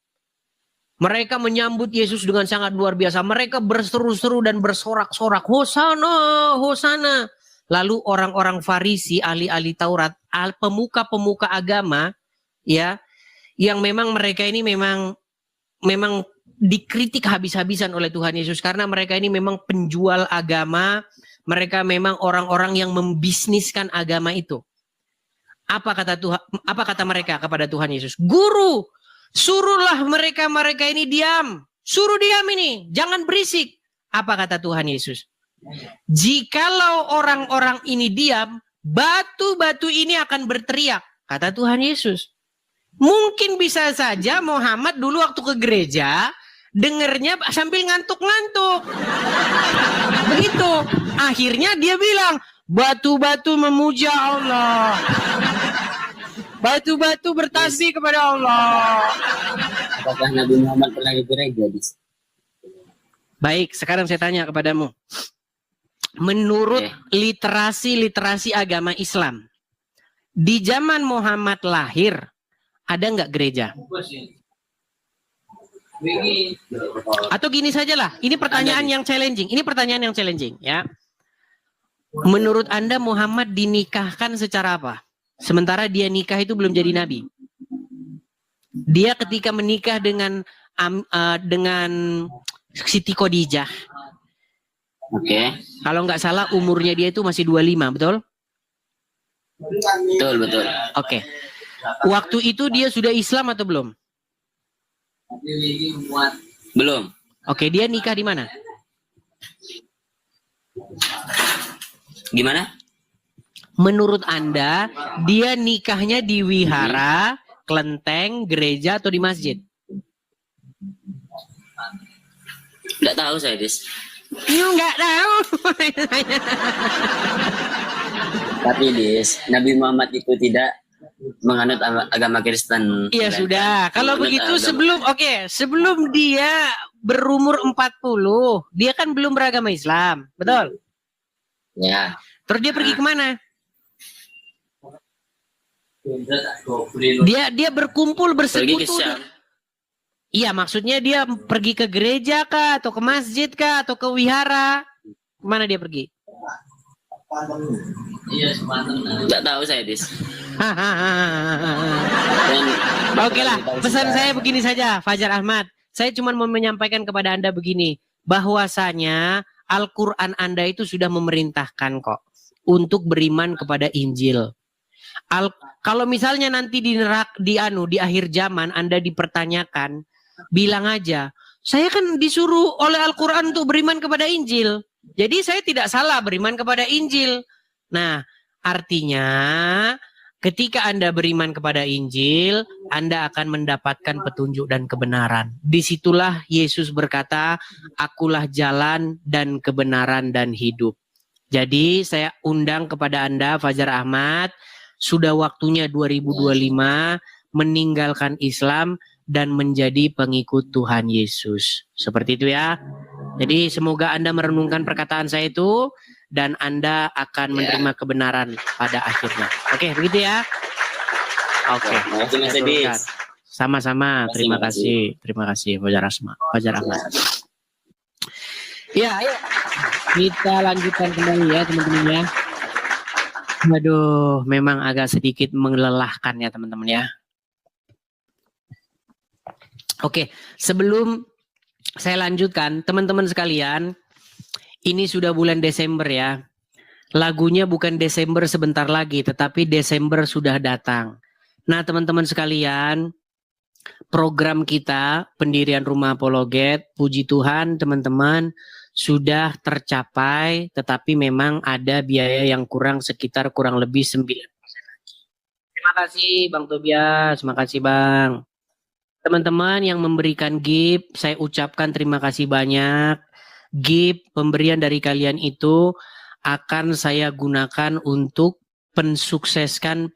Mereka menyambut Yesus dengan sangat luar biasa. Mereka berseru-seru dan bersorak-sorak, "Hosana, Hosana." Lalu orang-orang Farisi, ahli-ahli Taurat, pemuka-pemuka agama, ya, yang memang mereka ini memang dikritik habis-habisan oleh Tuhan Yesus karena mereka ini memang penjual agama, mereka memang orang-orang yang membisniskan agama itu. Apa kata mereka kepada Tuhan Yesus? Guru, suruhlah mereka ini diam. Suruh diam ini, jangan berisik. Apa kata Tuhan Yesus? Jikalau orang-orang ini diam, batu-batu ini akan berteriak, kata Tuhan Yesus. Mungkin bisa saja Muhammad dulu waktu ke gereja dengernya sambil ngantuk-ngantuk. Begitu. Akhirnya dia bilang, batu-batu memuja Allah. Batu-batu bertasbih kepada Allah. Apakah Nabi Muhammad pernah ke gereja? Baik, sekarang saya tanya kepadamu. Menurut literasi agama Islam, di zaman Muhammad lahir, ada nggak gereja? Atau gini sajalah, ini pertanyaan yang challenging. Ini pertanyaan yang challenging, ya. Menurut Anda Muhammad dinikahkan secara apa? Sementara dia nikah itu belum jadi nabi. Dia ketika menikah dengan Siti Khadijah. Oke. Kalau nggak salah umurnya dia itu masih 25, betul? Betul. Oke. Waktu itu dia sudah Islam atau belum? Belum. Oke, dia nikah di mana? Gimana? Menurut Anda, dia nikahnya di wihara, kelenteng, gereja, atau di masjid? Nggak tahu saya, Dis. Nggak tahu. Tapi, Dis, Nabi Muhammad itu tidak menganut agama Kristen. Iya sudah. Kalau begitu sebelum dia berumur 40, dia kan belum beragama Islam, betul? Ya. Terus dia pergi kemana? Dia berkumpul bersekutu. Iya, maksudnya dia pergi ke gereja kah, atau ke masjid kah, atau ke wihara? Kemana dia pergi? Nggak tahu saya, Dis. Oke lah, pesan saya begini saja, Fajar Ahmad. Saya cuma mau menyampaikan kepada Anda begini, bahwasanya Al-Quran Anda itu sudah memerintahkan kok untuk beriman kepada Injil. Kalau misalnya nanti di akhir zaman Anda dipertanyakan, bilang aja, saya kan disuruh oleh Al-Quran untuk beriman kepada Injil. Jadi saya tidak salah beriman kepada Injil. Nah, artinya ketika Anda beriman kepada Injil, Anda akan mendapatkan petunjuk dan kebenaran. Disitulah Yesus berkata, akulah jalan dan kebenaran dan hidup. Jadi saya undang kepada Anda, Fajar Ahmad, sudah waktunya 2025 meninggalkan Islam dan menjadi pengikut Tuhan Yesus. Seperti itu ya. Jadi semoga Anda merenungkan perkataan saya itu dan Anda akan menerima kebenaran pada akhirnya. Oke, begitu ya. Oke. Sama-sama. Terima kasih. Terima kasih Fajar Ahmad. Ya, ayo. Kita lanjutkan kembali ya teman-teman ya. Aduh, memang agak sedikit melelahkan ya teman-teman ya. Oke, sebelum saya lanjutkan, teman-teman sekalian, ini sudah bulan Desember ya. Lagunya bukan Desember sebentar lagi, tetapi Desember sudah datang. Nah, teman-teman sekalian, program kita, pendirian Rumah Apologet, puji Tuhan teman-teman, sudah tercapai, tetapi memang ada biaya yang kurang lebih 9% lagi. Terima kasih Bang Tobias, terima kasih Bang. Teman-teman yang memberikan gift, saya ucapkan terima kasih banyak. Gift, pemberian dari kalian itu akan saya gunakan untuk pensuksesan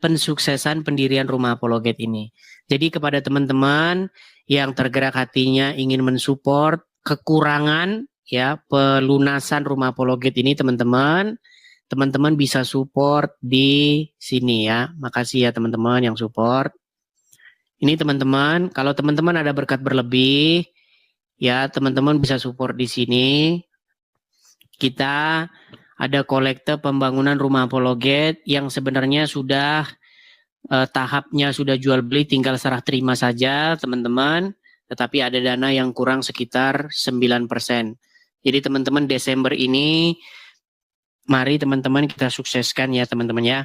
pendirian Rumah Apologet ini. Jadi kepada teman-teman yang tergerak hatinya ingin mensupport kekurangan ya pelunasan Rumah Apologet ini, teman-teman bisa support di sini ya. Makasih ya teman-teman yang support. Ini teman-teman, kalau teman-teman ada berkat berlebih, ya teman-teman bisa support di sini. Kita ada kolekte pembangunan Rumah Apologet yang sebenarnya sudah tahapnya sudah jual beli, tinggal serah terima saja teman-teman. tetapi ada dana yang kurang sekitar 9%. Jadi teman-teman Desember ini, mari teman-teman kita sukseskan ya teman-teman ya.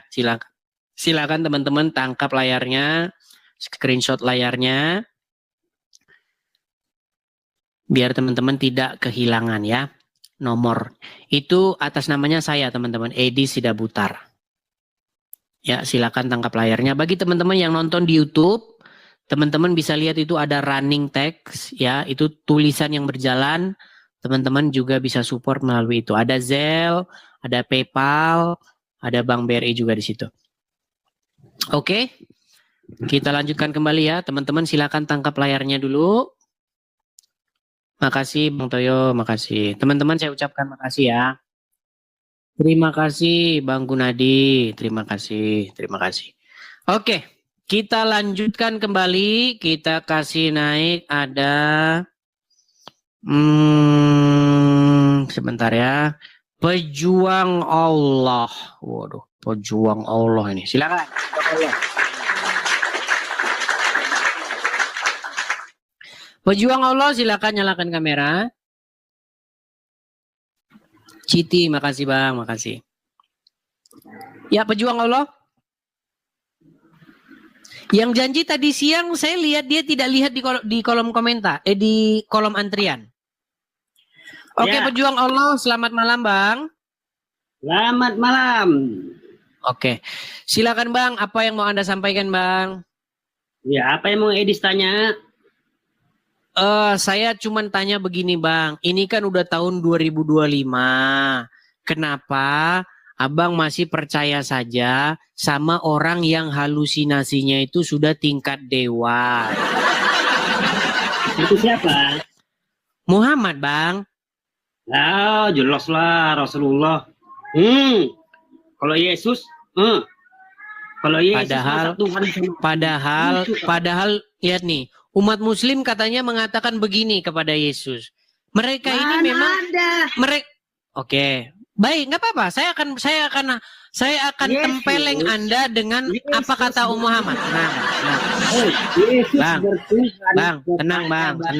Silakan teman-teman tangkap layarnya, screenshot layarnya, biar teman-teman tidak kehilangan ya nomor. Itu atas namanya saya teman-teman, Edi Sidabutar. Ya, silakan tangkap layarnya. Bagi teman-teman yang nonton di YouTube, teman-teman bisa lihat itu ada running text ya, itu tulisan yang berjalan. Teman-teman juga bisa support melalui itu. Ada Zelle, ada PayPal, ada Bank BRI juga di situ. Oke. Kita lanjutkan kembali ya, teman-teman silakan tangkap layarnya dulu. Makasih Bang Toyo, makasih. Teman-teman saya ucapkan makasih ya. Terima kasih Bang Gunadi, terima kasih, terima kasih. Oke, kita lanjutkan kembali, kita kasih naik ada, sebentar ya, Pejuang Allah. Waduh, Pejuang Allah ini, silakan. Pejuang Allah, silakan nyalakan kamera. Citi, makasih Bang, makasih. Ya, Pejuang Allah. Yang janji tadi siang saya lihat dia tidak lihat di kolom komentar, di kolom antrian. Oke, Ya. Pejuang Allah, selamat malam Bang. Selamat malam. Oke, silakan Bang, apa yang mau Anda sampaikan Bang? Ya, apa yang mau Edis tanya? Saya cuman tanya begini Bang, ini kan udah tahun 2025, kenapa Abang masih percaya saja sama orang yang halusinasinya itu sudah tingkat dewa? Itu siapa? Muhammad Bang. Ah, jelas lah Rasulullah. Kalau Yesus, kalau Yesus masa Tuhan Padahal lihat nih, umat muslim katanya mengatakan begini kepada Yesus. Mereka ini memang mereka Oke. Baik, nggak apa-apa. Saya akan Yesus. tempeleng Anda dengan Yesus apa kata Muhammad. Tenang. Yesus Bang, bertuhan Bang, tenang kepada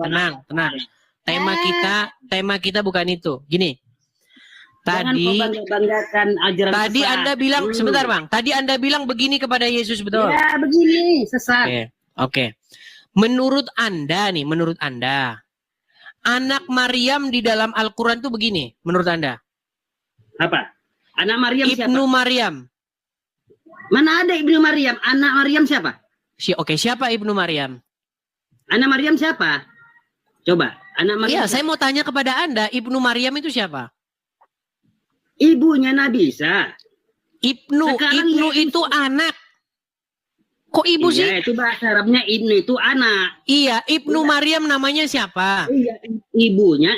Bang, tenang. Tema kita bukan itu. Gini. Jangan Tadi kau banggakan ajaran Tadi sesat. Anda bilang, sebentar Bang. Tadi Anda bilang begini kepada Yesus, betul? Ya, begini, sesat. Oke. Menurut Anda, anak Maryam di dalam Al-Quran itu begini, menurut Anda? Apa? Anak Maryam siapa? Ibnu Maryam. Mana ada Ibnu Maryam? Anak Maryam siapa? Siapa Ibnu Maryam? Anak Maryam siapa? Coba, anak Maryam. Iya, saya mau tanya kepada Anda, Ibnu Maryam itu siapa? Ibunya Nabi Isa. Ibnu itu anak. Kok ibu sih? Iya, itu bahasa Arabnya Ibnu itu anak. Iya, Ibnu Maryam namanya siapa? Iya, ibunya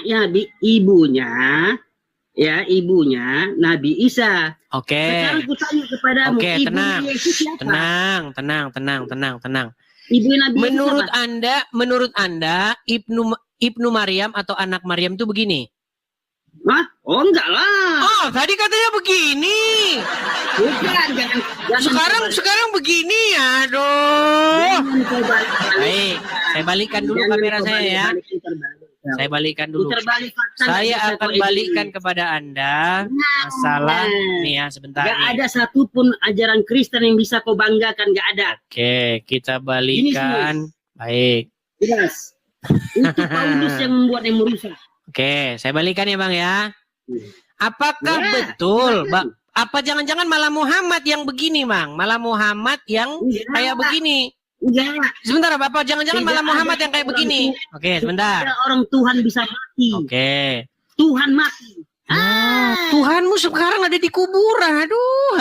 Nabi Isa. Oke. Sekarang ku tanya kepadamu, Oke, ibunya Yesus siapa? Tenang. Ibu Nabi Menurut Yesus Anda, Ibnu Maryam atau anak Maryam itu begini? Hah? Oh, enggak lah. Oh, tadi katanya begini. Bukan, jangan Sekarang begini, aduh. jangan kau balik. Baik, saya balikkan dulu kamera saya ya. Saya balikkan dulu. Saya akan balikkan kepada Anda masalah nih ya, sebentar Gak nih. ada satupun ajaran Kristen yang bisa kau banggakan, gak ada. Oke, kita balikan. Baik. Jelas. Itu Paulus yang membuat yang merusak. Oke, saya balikan ya Bang ya. Apakah Ya, betul, silakan. Bang? Apa jangan-jangan malah Muhammad yang begini, Bang? Malah Muhammad yang Iya. kayak begini. Enggak. Sebentar, Bapak. Jangan-jangan Tidak malah Muhammad ada yang kayak orang begini. Oke, sebentar. Ada orang Tuhan bisa mati. Oke. Tuhan mati. Tuhanmu sekarang ada di kuburan. Aduh.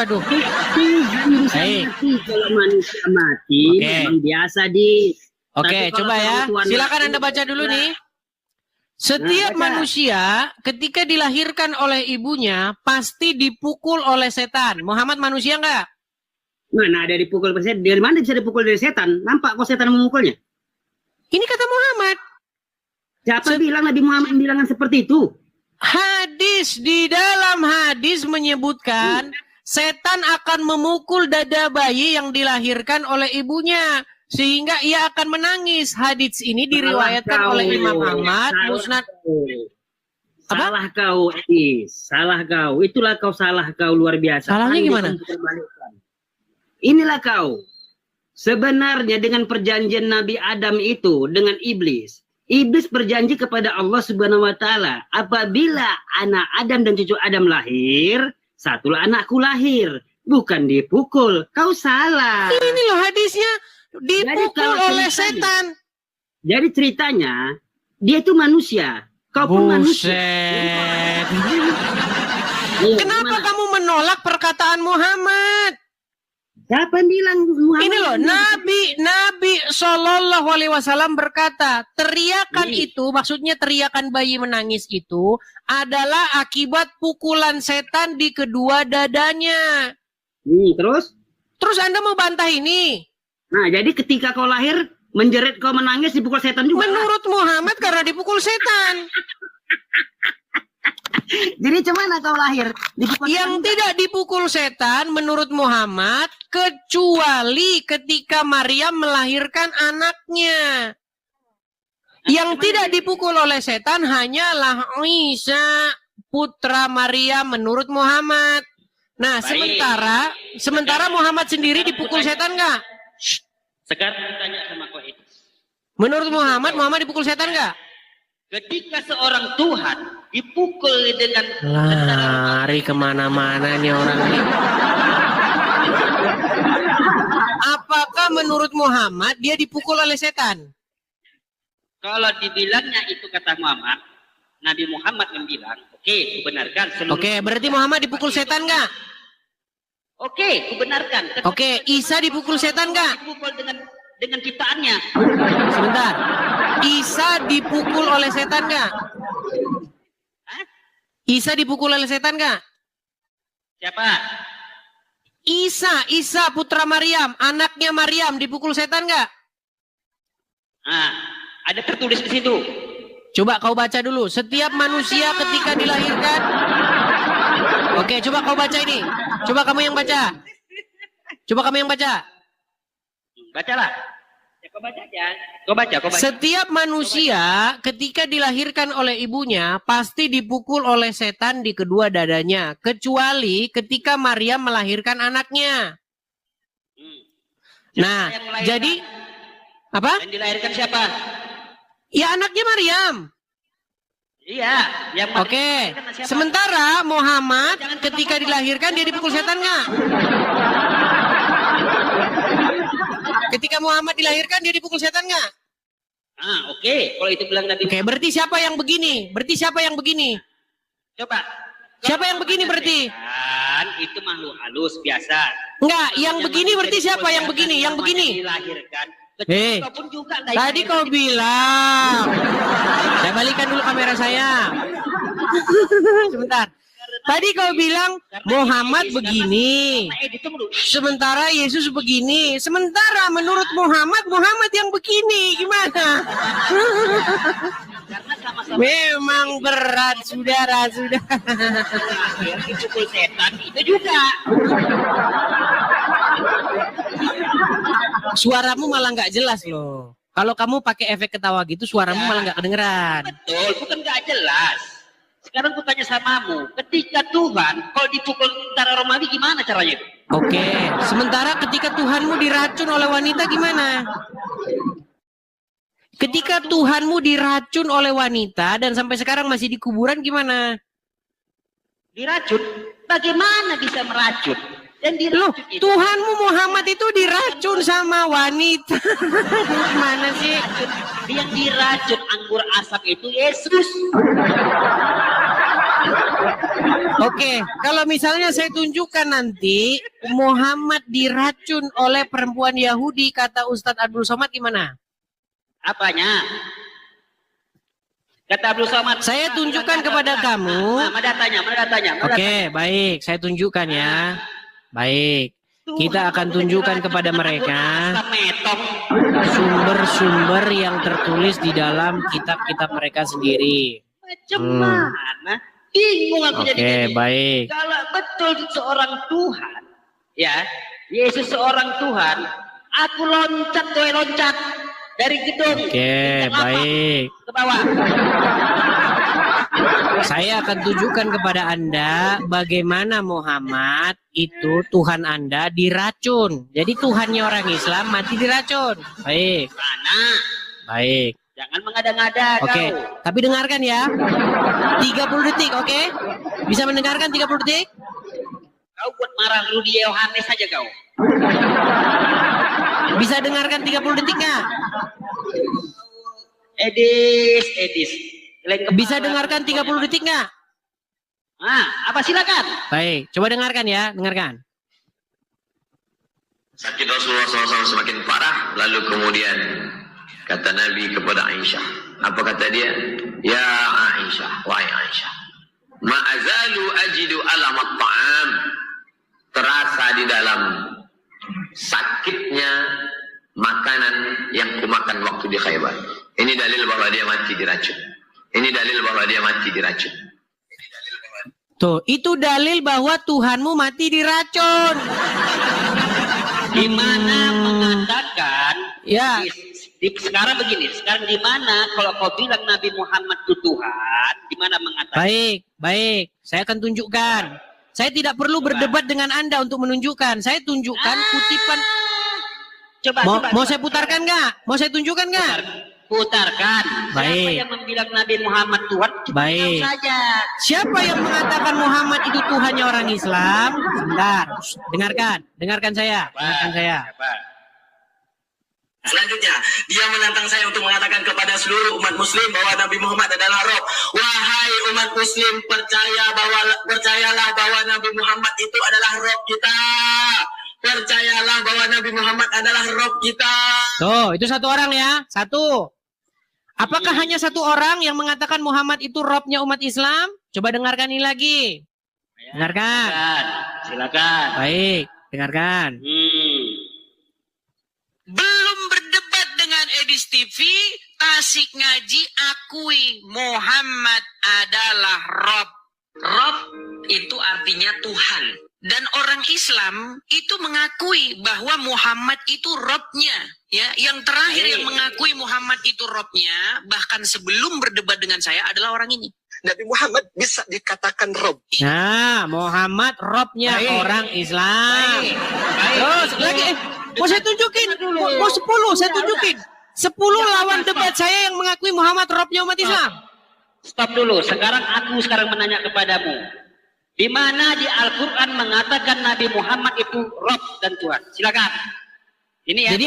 Tuhan bisa Baik. mati. Kalau manusia mati, Oke. memang biasa di. Oke, Tapi kalau coba ya. Tuhan Silakan mati, Anda baca dulu nah. nih. Setiap Nah, baca. manusia ketika dilahirkan oleh ibunya pasti dipukul oleh setan. Muhammad manusia enggak? Mana ada dipukul setan? Dari mana bisa dipukul dari setan? Nampak kok setan memukulnya? Ini kata Muhammad. Siapa bilang Nabi Muhammad bilang seperti itu? Hadis, di dalam hadis menyebutkan setan akan memukul dada bayi yang dilahirkan oleh ibunya. sehingga ia akan menangis. Hadits ini diriwayatkan oleh Imam Ahmad, Musnad. Salah kau, Edis. Salah kau. Itulah kau salah kau luar biasa. Salahnya Pandai gimana? untuk membalikkan. Inilah kau. Sebenarnya dengan perjanjian Nabi Adam itu dengan iblis. Iblis berjanji kepada Allah Subhanahu wa taala, apabila anak Adam dan cucu Adam lahir, satulah anakku lahir, bukan dipukul. Kau salah. Ini loh hadisnya, dipukul oleh setan. Jadi ceritanya, dia itu manusia. Kau pun manusia. Buset. Iya, Kenapa gimana? kamu menolak perkataan Muhammad? Siapa yang bilang Muhammad? Ini loh, Nabi Shallallahu Alaihi Wasallam berkata, teriakan itu, maksudnya teriakan bayi menangis itu adalah akibat pukulan setan di kedua dadanya. Terus Anda mau bantah ini? Nah, jadi ketika kau lahir, menjerit kau menangis, dipukul setan juga. Menurut Muhammad karena dipukul setan. Jadi cuman kau lahir dipukul Yang tidak dipukul setan menurut Muhammad kecuali ketika Maryam melahirkan anaknya. Yang tidak dipukul oleh setan hanyalah Isa putra Maryam menurut Muhammad. Nah, sementara Muhammad sendiri dipukul setan nggak? Sekarang tanya sama kau itu. Menurut Muhammad dipukul setan nggak? Ketika seorang Tuhan dipukul dengan Lari kemana-mana nih orang ini. Apakah menurut Muhammad dia dipukul oleh setan? Kalau dibilangnya itu kata Muhammad, Nabi Muhammad membilang, oke, kubenarkan. Oke, berarti Muhammad dipukul setan nggak? Oke, kubenarkan. Oke, Isa dipukul setan nggak? Dipukul dengan ciptaannya. Sebentar. Isa dipukul oleh setan nggak? Isa dipukul oleh setan nggak? Siapa? Isa putra Maryam, anaknya Maryam dipukul setan nggak? Nah, ada tertulis di situ. Coba kau baca dulu. Setiap manusia ketika dilahirkan. Oke, coba kau baca ini. Coba kamu yang baca. Bacalah. Ya, kau baca aja. Kau baca. Setiap manusia ketika dilahirkan oleh ibunya pasti dipukul oleh setan di kedua dadanya, kecuali ketika Maryam melahirkan anaknya. Nah, jadi apa? Yang dilahirkan siapa? Ya anaknya Maryam. Iya, yang Oke. Sementara Muhammad ketika dilahirkan dia dipukul setan nggak? Ketika Muhammad dilahirkan dia dipukul setan nggak? Oke. Kalau itu bilang Nabi. Oke, berarti siapa yang begini? Coba. Siapa yang begini berarti? Itu makhluk halus biasa. Enggak, yang begini berarti siapa yang begini? Yang begini. Dilahirkan. Tadi kau bilang. Saya balikan dulu kamera saya. Sebentar. Tadi kau bilang Muhammad begini. Sementara Yesus begini. Sementara menurut Muhammad yang begini. Gimana? Memang berat, saudara. Dipukul setan itu juga. Suaramu malah nggak jelas loh. Kalau kamu pakai efek ketawa gitu, suaramu malah nggak kedengeran. Betul, bukan nggak jelas. Sekarang aku tanya samamu, ketika Tuhan kalau dipukul tentara Romawi gimana caranya? Oke, sementara ketika Tuhanmu diracun oleh wanita gimana? Ketika Tuhanmu diracun oleh wanita dan sampai sekarang masih di kuburan gimana? Diracun? Bagaimana bisa meracun? Dan Loh, Tuhanmu Muhammad itu diracun sama wanita. Gimana sih? Yang diracun anggur asap itu Yesus. Oke, kalau misalnya saya tunjukkan nanti Muhammad diracun oleh perempuan Yahudi, kata Ustadz Abdul Somad gimana? Apanya? Kata Abdul Somad. Saya tunjukkan kepada kamu. Mana datanya? Oke, baik, saya tunjukkan ya. Baik, kita akan tunjukkan kepada mereka sumber-sumber yang tertulis di dalam kitab-kitab mereka sendiri. Macam mana? Bingung aku jadi. Oke, baik. Kalau betul seorang Tuhan, ya, Yesus seorang Tuhan, Aku loncat dari gedung. Oke, baik. Ke bawah. Saya akan tunjukkan kepada Anda bagaimana Muhammad itu Tuhan Anda diracun. Jadi Tuhannya orang Islam mati diracun. Baik. Mana? Baik. Jangan mengada-ngada Oke, kau. tapi dengarkan ya. 30 detik, oke? Bisa mendengarkan 30 detik? Kau buat marah Rudi Yohanes saja kau. Bisa dengarkan 30 detik nggak? Edis. Bisa dengarkan 30 detik nggak? Apa silakan. Baik, coba dengarkan ya, dengarkan. Sakit Rasulullah SAW semakin parah, lalu kemudian kata Nabi kepada Aisyah. Apa kata dia? Ya Aisyah, wahai Aisyah. Ma'azalu ajidu alamat ta'am. Terasa di dalam sakitnya makanan yang kumakan waktu di Khaybar. Ini dalil bahwa dia mati diracun. Ini dalil bahwa dia mati diracun. Tuh, itu dalil bahwa Tuhanmu mati diracun. Di mana mengatakan Ya. sekarang begini, sekarang di mana kalau kau bilang Nabi Muhammad itu Tuhan, di mana mengatakan? Baik. Saya akan tunjukkan. Saya tidak perlu berdebat dengan Anda untuk menunjukkan. Saya tunjukkan kutipan. Mau saya putarkan nggak? Mau saya tunjukkan nggak? Putarkan. Baik. Siapa yang membilang Nabi Muhammad Tuhan? Baik. Saja. Siapa yang mengatakan Muhammad itu Tuhannya orang Islam? Sebentar. Dengarkan saya. Selanjutnya, dia menantang saya untuk mengatakan kepada seluruh umat muslim bahwa Nabi Muhammad adalah Rob. Wahai umat muslim, percayalah bahwa Nabi Muhammad itu adalah Rob kita. Percayalah bahwa Nabi Muhammad adalah Rob kita. Tuh, itu satu orang ya. Satu. Apakah hanya satu orang yang mengatakan Muhammad itu Robnya umat Islam? Coba dengarkan ini lagi. Dengarkan. Silakan. Baik, dengarkan. Belum berdebat dengan Edis TV, Tasik Ngaji akui Muhammad adalah Rob. Rob itu artinya Tuhan. Dan orang Islam itu mengakui bahwa Muhammad itu Robnya. Ya, yang terakhir yang mengakui Muhammad itu Robnya, bahkan sebelum berdebat dengan saya adalah orang ini. Nabi Muhammad bisa dikatakan Rob. Nah, Muhammad Robnya orang Islam. Terus lagi, mau saya tunjukin. Mau 10, saya tunjukin. 10 lawan debat saya yang mengakui Muhammad Robnya umat Islam. Stop dulu. Aku sekarang menanya kepadamu. Di mana di Al-Quran mengatakan Nabi Muhammad itu Rob dan Tuhan? Silakan. Ini ya. Jadi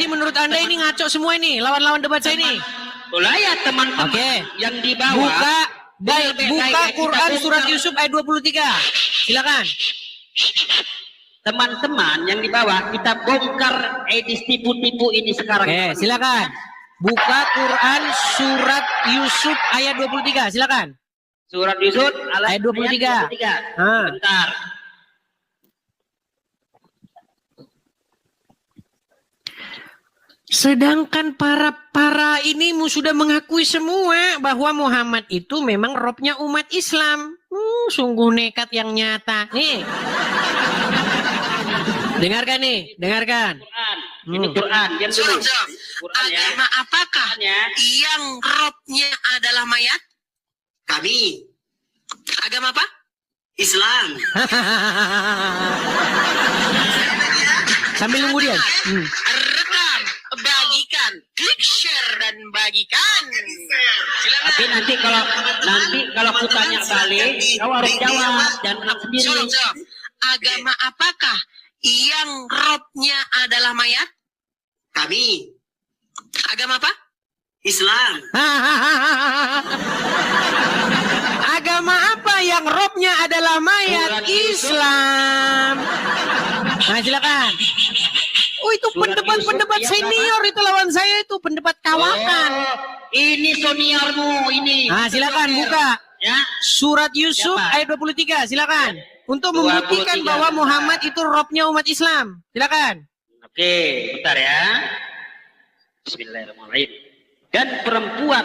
menurut anda ini ngaco semua ini, lawan-lawan debat saya ini. Ya teman-teman yang di bawah. Buka Quran surat Yusuf ayat 23. Silakan. Teman-teman yang di bawah, kita bongkar edis tipu-tipu ini sekarang. Oke, silakan. Buka Quran surat Yusuf ayat 23. Silakan. Surat Yusuf ayat 23. Bentar. Sedangkan para ini sudah mengakui semua bahwa Muhammad itu memang Robnya umat Islam. Sungguh nekat yang nyata. Nih. Dengarkan nih, dengarkan. Ini Quran. Agama apakah yang Robnya adalah mayat? Kami. Agama apa? Islam. Sambil nunggu dia. Rekam, bagikan, klik share dan bagikan. Silakan. Tapi nanti kalau aku tanya balik, kau harus jawab dan sendiri. Agama apakah yang Robnya adalah mayat? Kami. Agama apa? Islam. Agama apa yang Robnya adalah mayat? Islam. Nah, silakan. Oh, itu pendebat senior itu lawan saya itu, pendebat kawakan. Ini seniormu ini. Nah, silakan buka. Ya. Surat Yusuf ayat 23, silakan. Untuk membuktikan bahwa Muhammad itu Robnya umat Islam. Silakan. Oke, bentar ya. Bismillahirrahmanirrahim. Dan perempuan,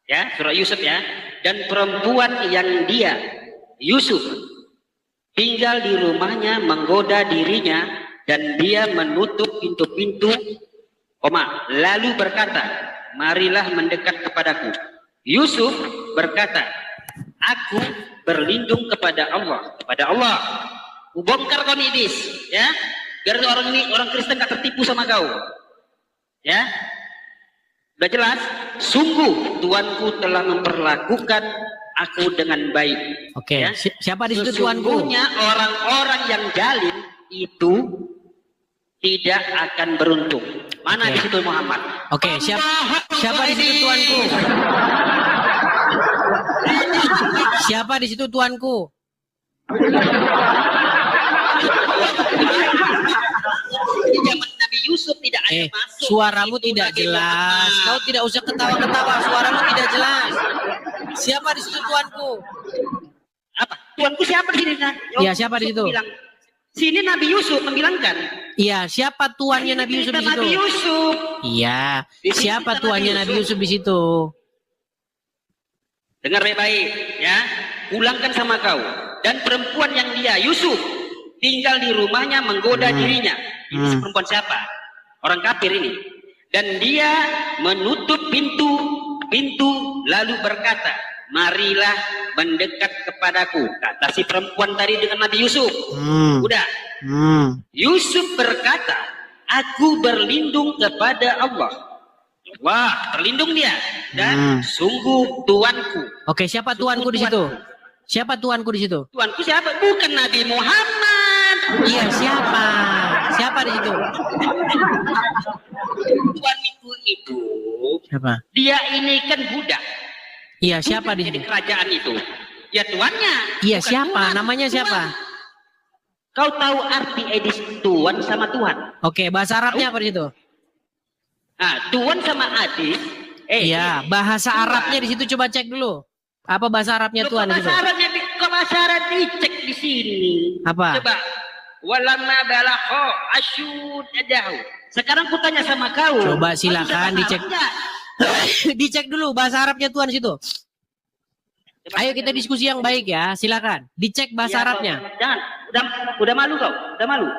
ya, surah Yusuf ya. Dan perempuan yang dia, Yusuf, tinggal di rumahnya menggoda dirinya dan dia menutup pintu-pintu, lalu berkata, marilah mendekat kepadaku. Yusuf berkata, aku berlindung kepada Allah. Bongkar kau iblis, ya. Biar orang Kristen gak tertipu sama kau. Ya. Udah jelas? Sungguh Tuanku telah memperlakukan aku dengan baik. Oke, ya. Siapa di situ Tuanku? Sesungguhnya orang-orang yang zalim itu tidak akan beruntung. Mana di situ Muhammad? Oke, siapa di situ Tuanku? Siapa di situ Tuanku? Di zaman Nabi Yusuf tidak ada masuk. Suaramu tidak jelas. Kau tidak usah ketawa-ketawa. Suaramu tidak jelas. Siapa di situ Tuanku? Apa? Tuanku siapa di sini? Iya, siapa di situ? Sini Nabi Yusuf membilangkan. Iya, siapa tuannya Nabi Yusuf di situ? Nabi Yusuf. Iya, siapa tuannya Nabi Yusuf di situ? Dengar baik-baik, ya. Ulangkan sama kau. Dan perempuan yang dia Yusuf tinggal di rumahnya menggoda dirinya. Ini perempuan siapa? Orang kafir ini. Dan dia menutup pintu lalu berkata, marilah mendekat kepadaku. Kata si perempuan tadi dengan Nabi Yusuf. Udah. Yusuf berkata, aku berlindung kepada Allah. Wah, berlindung dia. Dan sungguh Tuanku. Oke, siapa Tuanku di situ? Siapa Tuanku di situ? Tuanku siapa? Bukan Nabi Muhammad. Iya, siapa? Siapa di situ? Tuanku itu. Siapa? Dia ini kan budak. Iya, siapa di situ? Kerajaan itu. Ya tuannya. Iya, bukan siapa? Tuhan. Namanya siapa? Kau tahu arti edis tuan sama Tuhan? Oke, bahasa Arabnya apa di situ? Nah, tuan sama adis. Iya, bahasa Arabnya di situ coba cek dulu. Apa bahasa Arabnya Tuhan di situ? Bahasa Arab dicek di sini. Apa? Coba. Walamma balagha asyud adahu. Sekarang ku tanya sama kau. Coba silakan dicek. Dicek dulu bahasa Arabnya Tuhan di situ. Ayo kita diskusi yang baik ya. Silakan. Dicek bahasa Arabnya. Jangan. Udah malu kau. Udah malu.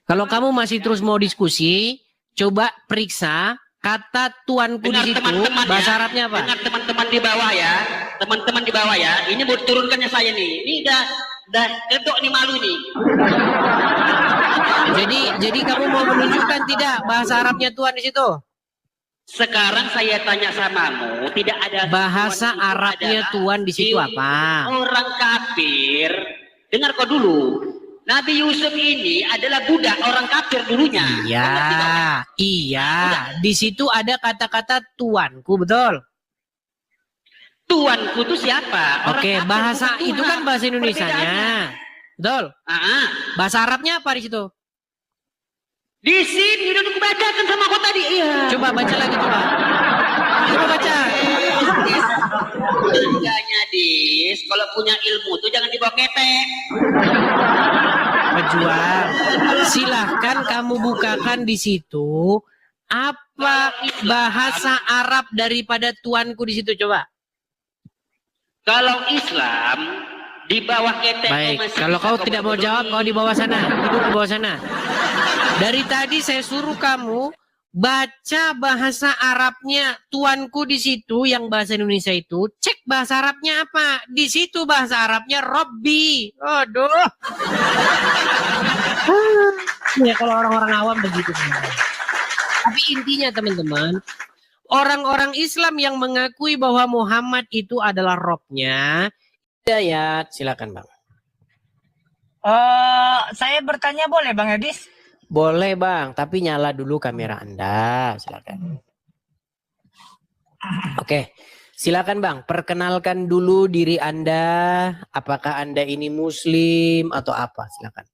Kalau kamu masih terus mau diskusi, coba periksa kata tuanku di situ bahasa Arabnya apa? Dengar teman-teman di bawah ya. Teman-teman di bawah ya. Ini mau turunkannya saya nih. Ini udah gedok nih malu nih. Jadi kamu mau menunjukkan tidak bahasa Arabnya Tuhan di situ? Sekarang saya tanya samamu, tidak ada bahasa Arabnya Tuhan di situ apa? Orang kafir. Dengar kau dulu. Nabi Yusuf ini adalah budak orang kafir dulunya. Iya. Di situ ada kata-kata tuanku, betul? Tuanku itu siapa? Oke, bahasa itu kan bahasa Indonesianya. Betul? Bahasa Arabnya apa di situ? Di sini udah aku bacakan sama kau tadi. Iya. Coba baca lagi coba. Coba baca. Enggaknya Dis, kalau punya ilmu tuh jangan dibawa ketek. Pejuang. Silahkan kamu bukakan di situ apa bahasa Arab daripada tuanku di situ coba. Kalau Islam di bawah ketek. Baik, kalau kau tidak mau jawab, kau di bawah sana, duduk di bawah sana. Dari tadi saya suruh kamu baca bahasa Arabnya tuanku di situ yang bahasa Indonesia itu, cek bahasa Arabnya apa. Di situ bahasa Arabnya Robbi. Aduh. Ya kalau orang-orang awam begitu. Tapi intinya teman-teman, orang-orang Islam yang mengakui bahwa Muhammad itu adalah Robnya, ya silakan Bang. Saya bertanya boleh Bang Edis? Boleh Bang, tapi nyala dulu kamera Anda, silakan. Oke, silakan Bang, perkenalkan dulu diri Anda, apakah Anda ini Muslim atau apa, silakan.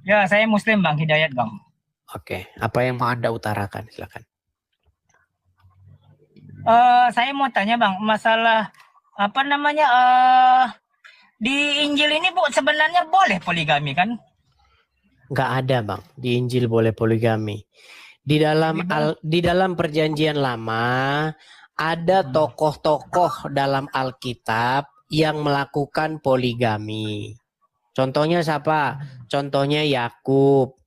Ya, saya Muslim Bang, Hidayat Bang. Oke, apa yang mau Anda utarakan, silakan. Saya mau tanya Bang, masalah apa namanya di Injil ini Bu sebenarnya boleh poligami kan? Nggak ada Bang, di Injil boleh poligami. Di dalam perjanjian lama ada tokoh-tokoh dalam Alkitab yang melakukan poligami. Contohnya siapa? Contohnya Yakub,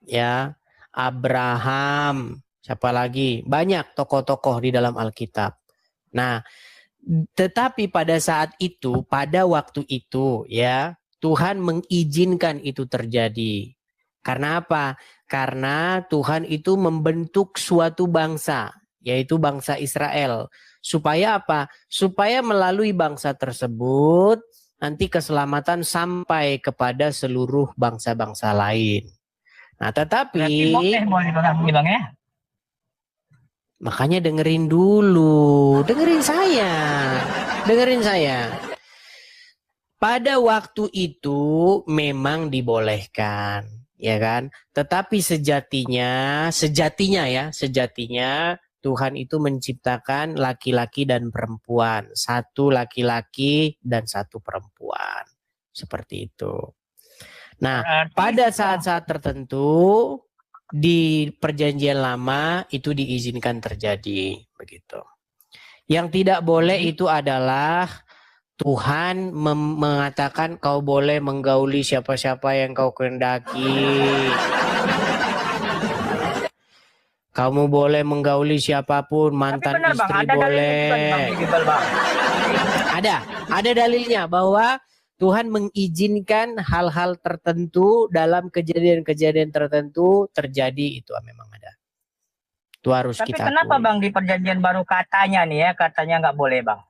ya, Abraham, siapa lagi? Banyak tokoh-tokoh di dalam Alkitab. Nah, tetapi pada saat itu, pada waktu itu, ya, Tuhan mengizinkan itu terjadi. Karena apa? Karena Tuhan itu membentuk suatu bangsa, yaitu bangsa Israel. Supaya apa? Supaya melalui bangsa tersebut nanti keselamatan sampai kepada seluruh bangsa-bangsa lain. Nah, tetapi Berarti boleh Bang ya. makanya dengerin dulu, dengerin saya. Pada waktu itu memang dibolehkan, ya kan? Tetapi sejatinya Tuhan itu menciptakan laki-laki dan perempuan, satu laki-laki dan satu perempuan, seperti itu. Nah, pada saat-saat tertentu di Perjanjian Lama itu diizinkan terjadi, begitu. Yang tidak boleh itu adalah Tuhan mengatakan kau boleh menggauli siapa-siapa yang kau kehendaki. Kamu boleh menggauli siapapun, mantan benar, Bang, istri ada boleh. Ada dalilnya bahwa Tuhan mengizinkan hal-hal tertentu dalam kejadian-kejadian tertentu terjadi, itu memang ada. Itu harus Tapi kita kenapa akui. Bang di perjanjian baru katanya nih ya, katanya nggak boleh Bang?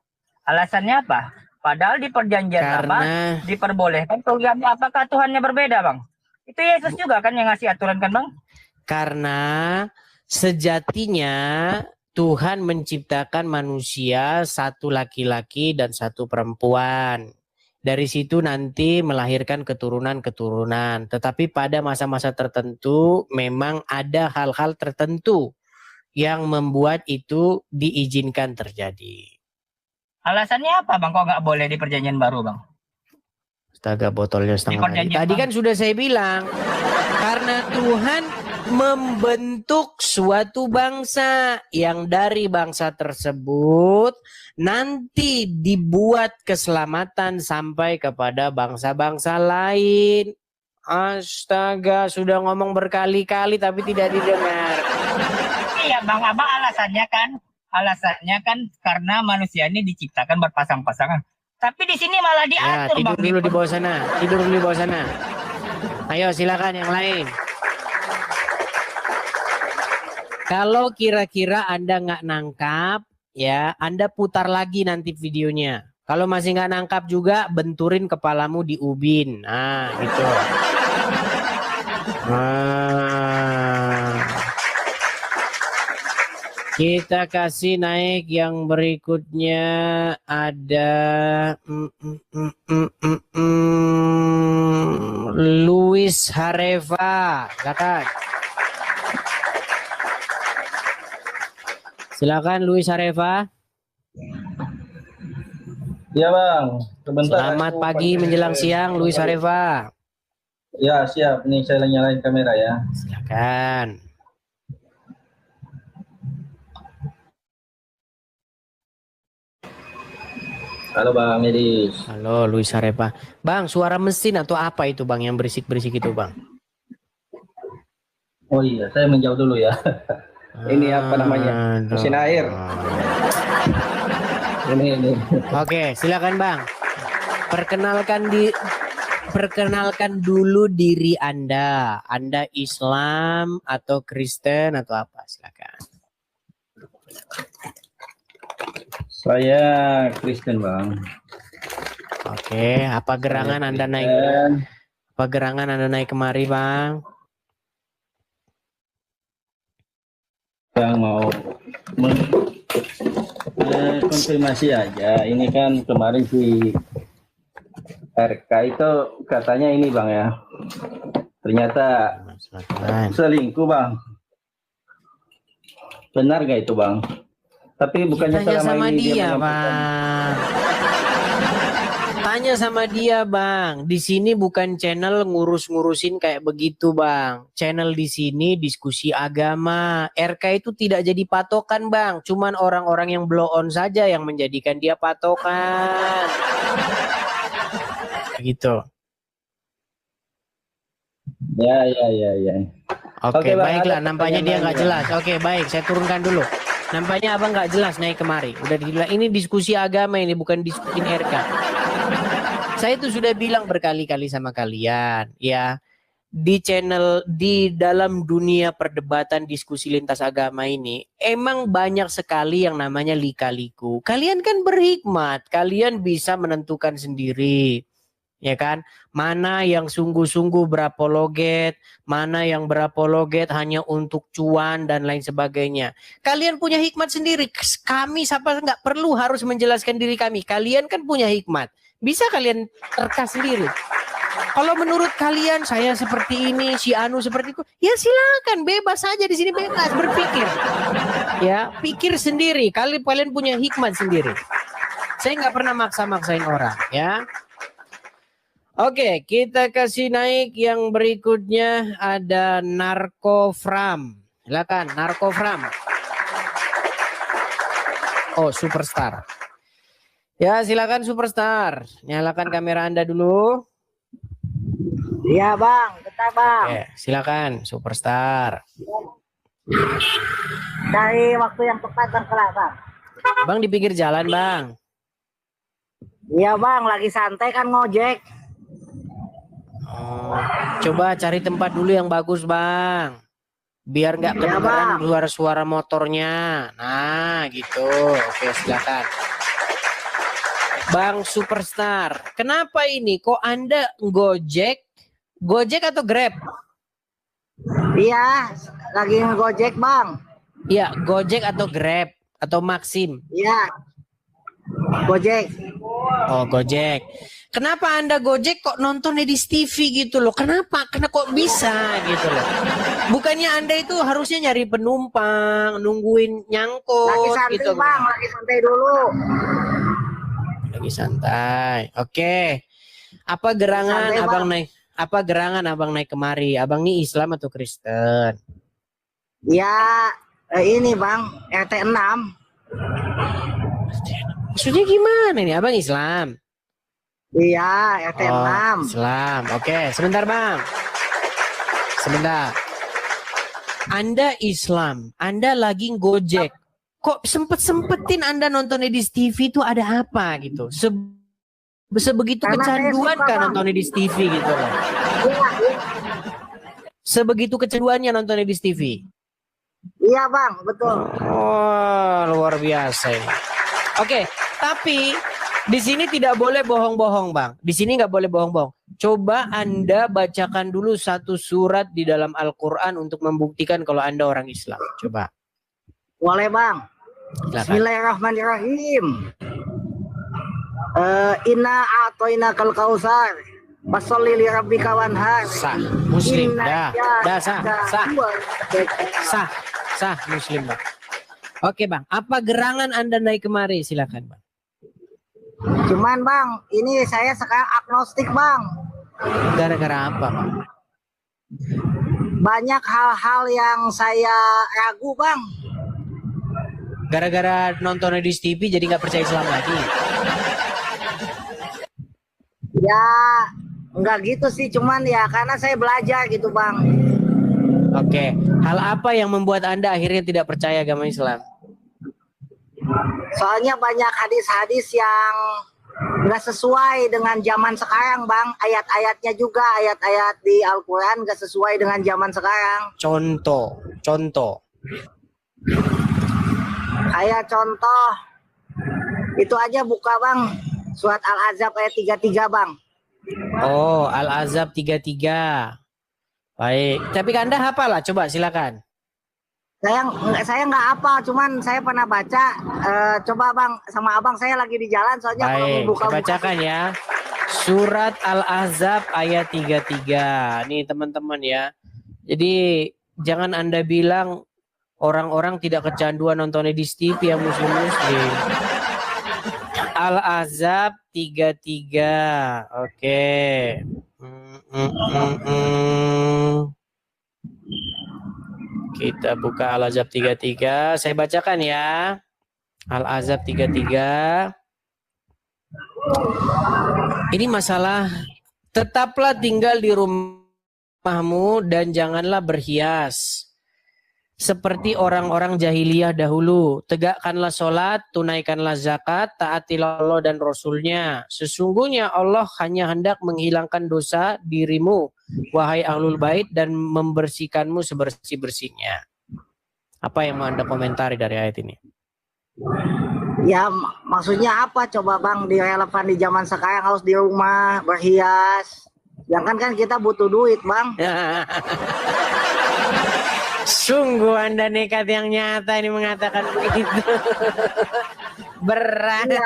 Alasannya apa? Padahal di perjanjian lama diperbolehkan. Programnya apakah Tuhannya berbeda Bang? Itu Yesus juga kan yang ngasih aturan kan Bang? Karena sejatinya Tuhan menciptakan manusia satu laki-laki dan satu perempuan. Dari situ nanti melahirkan keturunan-keturunan. Tetapi pada masa-masa tertentu memang ada hal-hal tertentu yang membuat itu diizinkan terjadi. Alasannya apa Bang kok nggak boleh di perjanjian baru Bang? Astaga, botolnya setengah lagi. Tadi kan sudah saya bilang, karena Tuhan membentuk suatu bangsa yang dari bangsa tersebut nanti dibuat keselamatan sampai kepada bangsa-bangsa lain. Astaga, sudah ngomong berkali-kali tapi tidak didengar. Iya Bang, apa alasannya kan? Alasannya kan karena manusia ini diciptakan berpasang-pasangan. Tapi di sini malah diatur tidur Bang. dulu di bawah sana. Tidur dulu di bawah sana. Ayo silakan yang lain. Kalau kira-kira Anda nggak nangkap, ya Anda putar lagi nanti videonya. Kalau masih nggak nangkap juga, benturin kepalamu di ubin. Nah, gitu. Kita kasih naik yang berikutnya ada Luis Hareva. Silakan Luis Hareva. Ya Bang, sebentar. Selamat pagi menjelang siang Luis Hareva. Ya siap, nih saya nyalain kamera ya. Silakan. Halo Bang Medis. Halo Luis Hareva. Bang, suara mesin atau apa itu Bang yang berisik-berisik itu Bang? Oh iya, saya menjauh dulu ya. Ini apa namanya? Mesin air. Ini. Oke, silakan Bang. Perkenalkan dulu diri Anda. Anda Islam atau Kristen atau apa? Silakan. Saya Kristen Bang. Oke, apa gerangan Anda naik? Apa gerangan Anda naik kemari Bang? Bang mau konfirmasi aja. Ini kan kemarin si RK itu katanya ini Bang ya. Ternyata selingkuh Bang. Benar gak itu Bang? Tapi bukannya Tanya selama sama ini dia Bang. Tanya sama dia Bang. Di sini bukan channel ngurus-ngurusin kayak begitu Bang. Channel di sini diskusi agama. RK itu tidak jadi patokan Bang. Cuman orang-orang yang blow on saja yang menjadikan dia patokan. Gitu. Ya. Oke, Bang, baiklah. ada Nampaknya dia pertanyaan nggak lagi, jelas. Oke, baik. Saya turunkan dulu. Nampaknya abang nggak jelas naik kemari. Udah dibilang ini diskusi agama, ini bukan diskusi RK. Saya tuh sudah bilang berkali-kali sama kalian, ya. Di channel, di dalam dunia perdebatan diskusi lintas agama ini, emang banyak sekali yang namanya lika-liku. Kalian kan berhikmat, kalian bisa menentukan sendiri. Ya kan, mana yang sungguh-sungguh berapologet, mana yang berapologet hanya untuk cuan dan lain sebagainya. Kalian punya hikmat sendiri. Kami siapa nggak perlu harus menjelaskan diri kami. Kalian kan punya hikmat. Bisa kalian terka sendiri. Kalau menurut kalian saya seperti ini, si Anu seperti itu, ya silakan, bebas saja di sini, bebas berpikir. Ya, pikir sendiri. Kalian punya hikmat sendiri. Saya nggak pernah maksa-maksain orang, ya. Oke, kita kasih naik yang berikutnya, ada Narkofram. Silakan, Narkofram. Oh, Superstar. Ya, silakan Superstar. Nyalakan kamera Anda dulu. Iya bang, bentar bang. Oke, silakan Superstar. Dari waktu yang tepat dan kelak bang. Bang di pinggir jalan bang. Iya bang, lagi santai kan ngojek. Oh, coba cari tempat dulu yang bagus bang. Biar nggak kedengeran suara-suara motornya. Nah gitu. Oke silakan. Bang Superstar, kenapa ini? Kok Anda Gojek? Gojek atau Grab? Iya, lagi ngojek bang. Iya, Gojek atau Grab atau Maxim? Iya, Gojek. Oh Gojek. Kenapa Anda Gojek kok nonton di TV gitu loh? Kenapa? Karena kok bisa gitu loh? Bukannya Anda itu harusnya nyari penumpang, nungguin nyangkut Lagi santai gitu. bang, lagi santai dulu. Lagi santai. Oke. Apa gerangan santai, abang bang. naik? Apa gerangan abang naik kemari? Abang ini Islam atau Kristen? Ya, ini bang, RT 6. Maksudnya gimana ini? Abang Islam? Iya, RT 6. Islam. Oke, sebentar bang. Sebentar. Anda Islam, Anda lagi Gojek. Kok sempet-sempetin Anda nonton di TV itu ada apa gitu? Sebegitu Karena kecanduan saya suka, kan Bang. nonton di TV gitu loh. Iya, iya. Sebegitu kecanduannya nonton di TV. Iya bang, betul. Oh, luar biasa ini. Oke, tapi di sini tidak boleh bohong-bohong, Bang. Di sini nggak boleh bohong-bohong. Coba Anda bacakan dulu satu surat di dalam Al-Quran untuk membuktikan kalau Anda orang Islam. Coba. Boleh bang. Silakan. Bismillahirrahmanirrahim. Inna a'toina kal kausar. Fasholli li rabbika wanhar. Sah, Muslim. Inna Sah, Muslim, Bang. Oke, Bang. Apa gerangan Anda naik kemari? Silakan, Bang. Cuman bang, ini saya sekarang agnostik bang. Gara-gara apa, Bang? Banyak hal-hal yang saya ragu bang. Gara-gara nonton di TV jadi nggak percaya Islam lagi. Ya, enggak gitu sih, cuman ya karena saya belajar gitu bang. Oke, hal apa yang membuat Anda akhirnya tidak percaya agama Islam? Soalnya banyak hadis-hadis yang nggak sesuai dengan zaman sekarang bang. Ayat-ayatnya juga, ayat-ayat di Al-Quran nggak sesuai dengan zaman sekarang. Contoh. Kayak contoh, itu aja buka bang. Surat Al-Ahzab ayat 33 bang. Oh, Al-Ahzab 33. Baik, tapi Anda hafal lah, coba silakan. Saya nggak apa, cuman saya pernah baca. Coba bang, sama abang saya lagi di jalan, soalnya kalau Baik, mau buka saya bacakan ya. Surat Al-Ahzab ayat 33. Nih teman-teman ya. Jadi jangan Anda bilang orang-orang tidak kecanduan nonton di TV yang muslim-muslim. Al-Ahzab 33. Oke. Kita buka Al-Ahzab 33. Saya bacakan ya. Al-Ahzab 33. Ini masalah tetaplah tinggal di rumah rumahmu dan janganlah berhias seperti orang-orang jahiliyah dahulu. Tegakkanlah sholat, tunaikanlah zakat, taatilah Allah dan Rasulnya. Sesungguhnya Allah hanya hendak menghilangkan dosa dirimu, wahai ahlul bait, dan membersihkanmu sebersih-bersihnya. Apa yang mau Anda komentari dari ayat ini? Ya maksudnya apa coba Bang, direlevan di zaman sekarang harus di rumah berhias. Jangan kan kita butuh duit Bang. Sungguh Anda nekat yang nyata ini mengatakan begitu. Berat. Ya.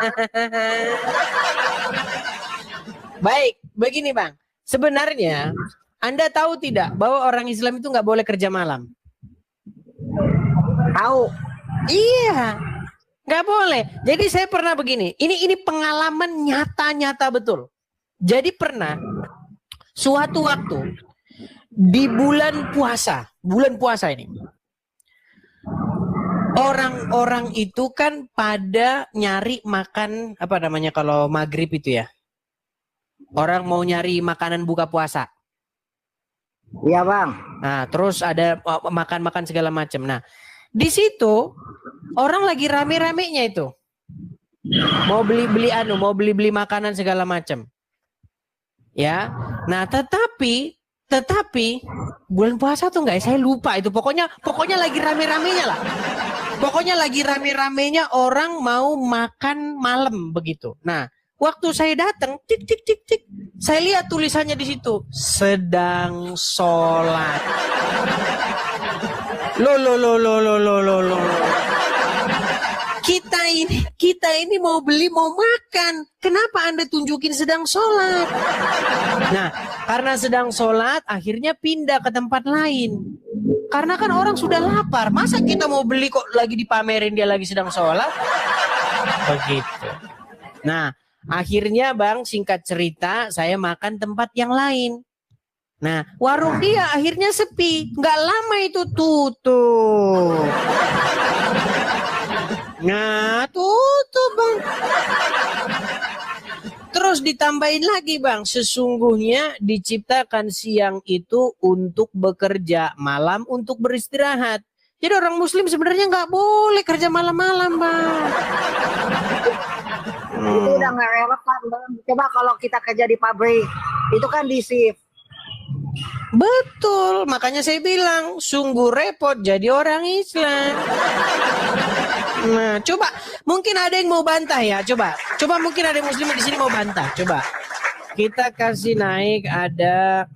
Baik, begini Bang. Sebenarnya Anda tahu tidak bahwa orang Islam itu nggak boleh kerja malam? Tahu. Iya, nggak boleh. Jadi saya pernah begini. Ini pengalaman nyata-nyata betul. Jadi pernah suatu waktu di bulan puasa ini, orang-orang itu kan pada nyari makan, apa namanya kalau maghrib itu ya, orang mau nyari makanan buka puasa. Iya Bang. Nah terus ada makan-makan segala macam. Nah di situ orang lagi rame-ramenya itu mau beli makanan segala macam. Ya, nah tetapi bulan puasa tuh enggak, saya lupa itu. Pokoknya lagi rame-ramenya lah. Pokoknya lagi rame-ramenya orang mau makan malam begitu. Nah, waktu saya datang, tik, saya lihat tulisannya di situ, sedang sholat. Loh. Kita ini mau beli, mau makan. Kenapa Anda tunjukin sedang sholat? Nah, karena sedang sholat, akhirnya pindah ke tempat lain. Karena kan orang sudah lapar. Masa kita mau beli kok lagi dipamerin dia lagi sedang sholat? Begitu. Nah, akhirnya Bang, singkat cerita, saya makan tempat yang lain. Nah, warung dia akhirnya sepi. Nggak lama itu tutup. Nah, tutup Bang. Terus ditambahin lagi Bang, sesungguhnya diciptakan siang itu untuk bekerja, malam untuk beristirahat. Jadi orang muslim sebenarnya nggak boleh kerja malam-malam Bang. Itu udah nggak relevan Bang. Coba kalau kita kerja di pabrik, itu kan di shift. Betul, makanya saya bilang sungguh repot jadi orang Islam. Nah, coba mungkin ada yang mau bantah ya, coba mungkin ada yang muslim di sini mau bantah, coba kita kasih naik ada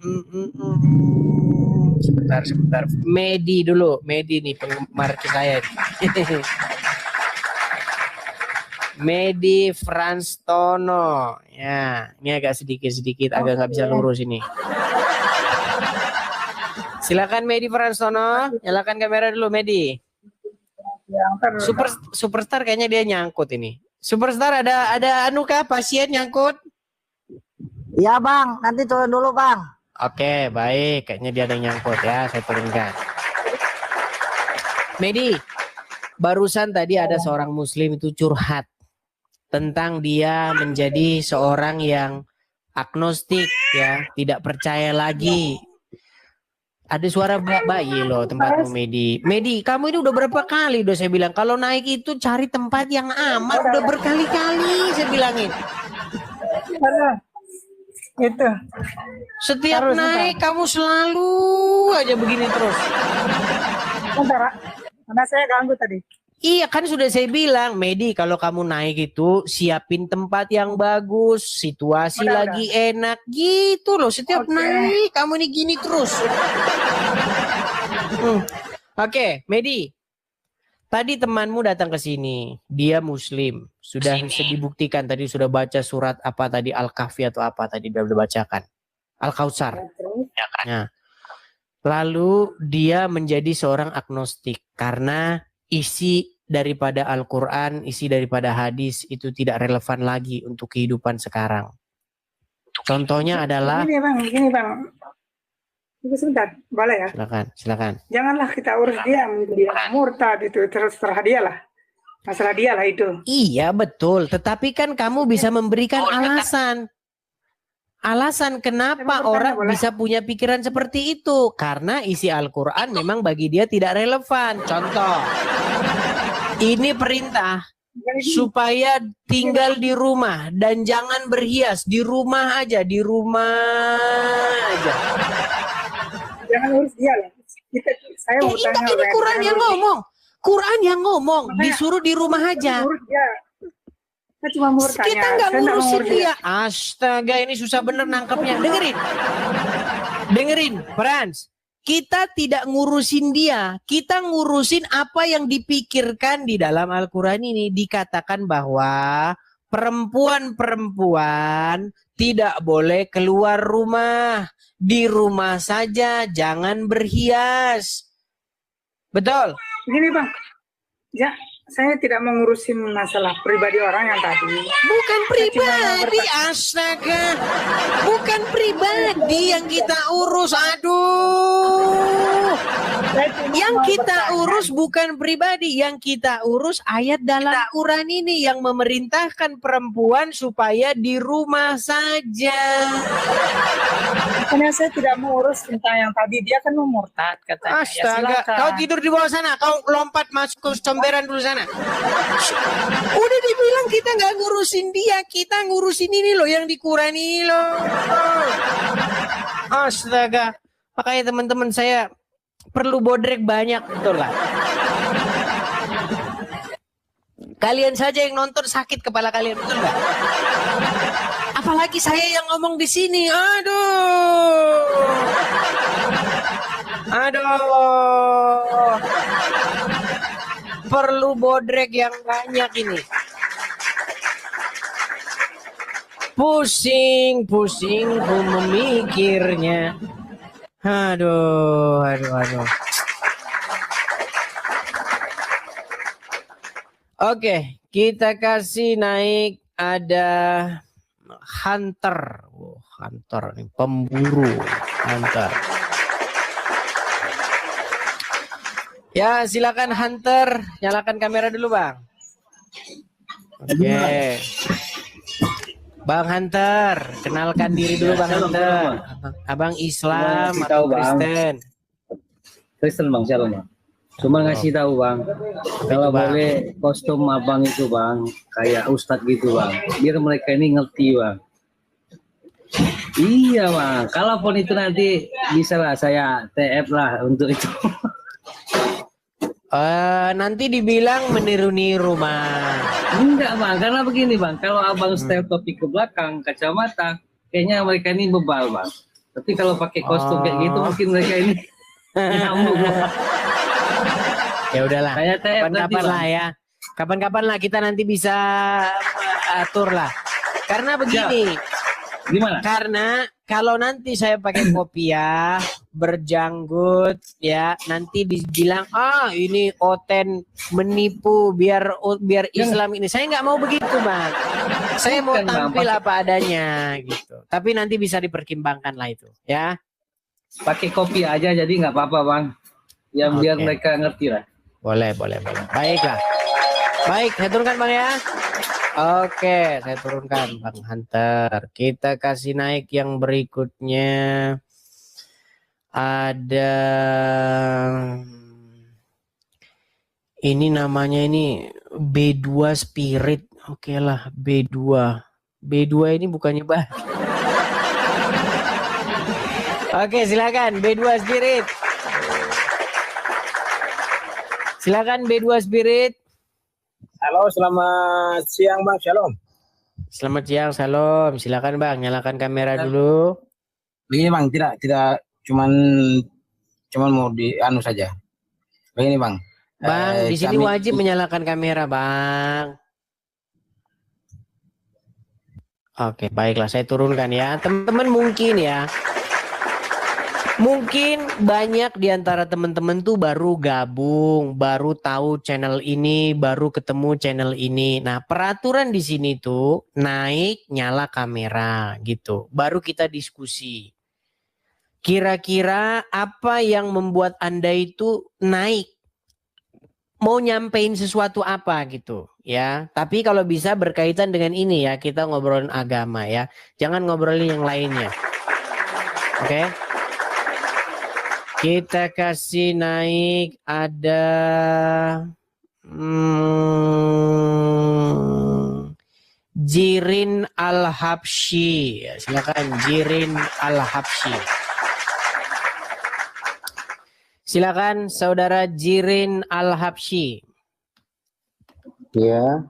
sebentar, Medi dulu, Medi nih penggemar saya. Medi Frans Tono, ya ini agak sedikit agak nggak bisa lurus ini. Silakan Medi Fransono, nyalakan kamera dulu Medi. Superstar kayaknya dia nyangkut ini. Superstar ada anu kah pasien nyangkut? Ya Bang, nanti turun dulu Bang. Oke, baik. Kayaknya dia ada yang nyangkut ya, saya turunkan. Medi, barusan tadi ada seorang muslim itu curhat tentang dia menjadi seorang yang agnostik ya, tidak percaya lagi. Ada suara bayi loh tempatmu Medi. Medi, kamu ini udah berapa kali udah saya bilang kalau naik itu cari tempat yang aman, udah berkali-kali saya bilangin. Itu. Setiap harus naik kamu selalu aja begini terus. Bentar, karena saya ganggu tadi. Iya kan sudah saya bilang, Medi kalau kamu naik itu siapin tempat yang bagus, situasi lagi enak gitu loh. Setiap naik kamu ini gini terus. Oke, Medi. Tadi temanmu datang ke sini, dia muslim, sudah dibuktikan tadi sudah baca surat apa tadi Al-Kahfi atau apa tadi udah bacakan. Al-Kautsar. Nah, lalu dia menjadi seorang agnostik karena isi daripada Al-Quran, isi daripada hadis itu tidak relevan lagi untuk kehidupan sekarang. Contohnya adalah Gini bang. Tunggu sebentar, boleh ya? Silakan. Janganlah kita urus dia menjadi murtad itu, terserah dia lah. Masalah dia lah itu. Iya betul, tetapi kan kamu bisa memberikan alasan. alasan kenapa orang bisa punya pikiran seperti itu. Karena isi Al-Quran memang bagi dia tidak relevan. Contoh, ini perintah supaya tinggal di rumah dan jangan berhias. Di rumah aja, di rumah aja. Jangan urus dia lah. Saya mau tanya ini Quran yang ngomong. Quran yang ngomong, disuruh di rumah aja. Saya cuma mau bertanya. Kita nggak ngurusin dia. Astaga, ini susah bener nangkepnya. Dengerin, Frans. Kita tidak ngurusin dia. Kita ngurusin apa yang dipikirkan di dalam Al-Quran ini. Dikatakan bahwa perempuan-perempuan tidak boleh keluar rumah. Di rumah saja, jangan berhias. Betul? Begini Bang, ya saya tidak mengurusin masalah pribadi orang yang tadi. Bukan pribadi, astaga. Bukan pribadi yang kita urus, aduh. Yang kita urus bukan pribadi, yang kita urus ayat dalam Quran ini yang memerintahkan perempuan supaya di rumah saja. Karena saya tidak mau urus tentang yang tadi, dia kan mau murtad katanya. Astaga, kau tidur di bawah sana, kau lompat masuk ke comberan dulu sana. Udah dibilang kita nggak ngurusin dia, kita ngurusin ini loh yang di Quran ini loh. Astaga, makanya teman-teman saya perlu bodrek banyak, betul lah. Kalian saja yang nonton sakit kepala kalian, betul nggak? Apalagi saya yang ngomong di sini, aduh. Perlu bodrek yang banyak ini. Pusing ku memikirnya. Aduh. Oke, kita kasih naik ada Hunter. Hunter nih, pemburu. Hunter. Ya, silakan Hunter, nyalakan kamera dulu, Bang. Oke. Bang Hunter, kenalkan diri dulu Bang Hunter. Abang Islam atau Kristen? Kristen Bang, shalom Bang. Cuma ngasih tahu Bang, kalau boleh kostum abang itu Bang, kayak ustadz gitu Bang, biar mereka ini ngerti Bang. Iya Bang, kalaupun itu nanti bisa lah saya TF lah untuk itu. Nanti dibilang meniru-niru Bang. Enggak Bang, karena begini Bang, kalau abang style topi ke belakang, kacamata, kayaknya mereka ini bebal Bang. Tapi kalau pakai kostum kayak gitu mungkin mereka ini nyambung. Ya udahlah, kapan-kapan lah ya. Kapan-kapan lah kita nanti bisa atur lah. Karena begini. Gimana? Karena kalau nanti saya pakai kopiah, berjanggut, ya nanti dibilang ini oten menipu biar Islam ini. Saya nggak mau begitu Bang. Saya mau tampil apa adanya gitu. Tapi nanti bisa dipertimbangkan lah itu, ya. Pakai kopiah aja jadi nggak apa-apa Bang. Ya biar mereka ngerti lah. Boleh. Baiklah. Baik, saya turunkan Bang ya. Oke, saya turunkan Bang Hunter. Kita kasih naik yang berikutnya. Ada ini namanya ini B2 Spirit. Oke lah, B2. B2 ini bukannya bah. Oke, silakan B2 Spirit. Silakan B2 Spirit. Halo, selamat siang Bang, shalom. Selamat siang, salam. Silakan Bang, nyalakan kamera dulu. Begini Bang, tidak cuman mau anu saja. Begini Bang. Bang, di sini wajib menyalakan kamera, Bang. Oke, baiklah, saya turunkan ya. Teman-teman mungkin banyak di antara teman-teman tuh baru gabung, baru tahu channel ini, baru ketemu channel ini. Nah, peraturan di sini tuh naik, nyala kamera gitu. Baru kita diskusi. Kira-kira apa yang membuat Anda itu naik? mau nyampein sesuatu apa gitu ya. Tapi kalau bisa berkaitan dengan ini ya, kita ngobrolin agama ya. Jangan ngobrolin yang lainnya. Oke. Kita kasih naik ada Jirin Al-Habsyi. Ya, silakan Jirin Al-Habsyi. Silakan saudara Jirin Al-Habsyi. Ya.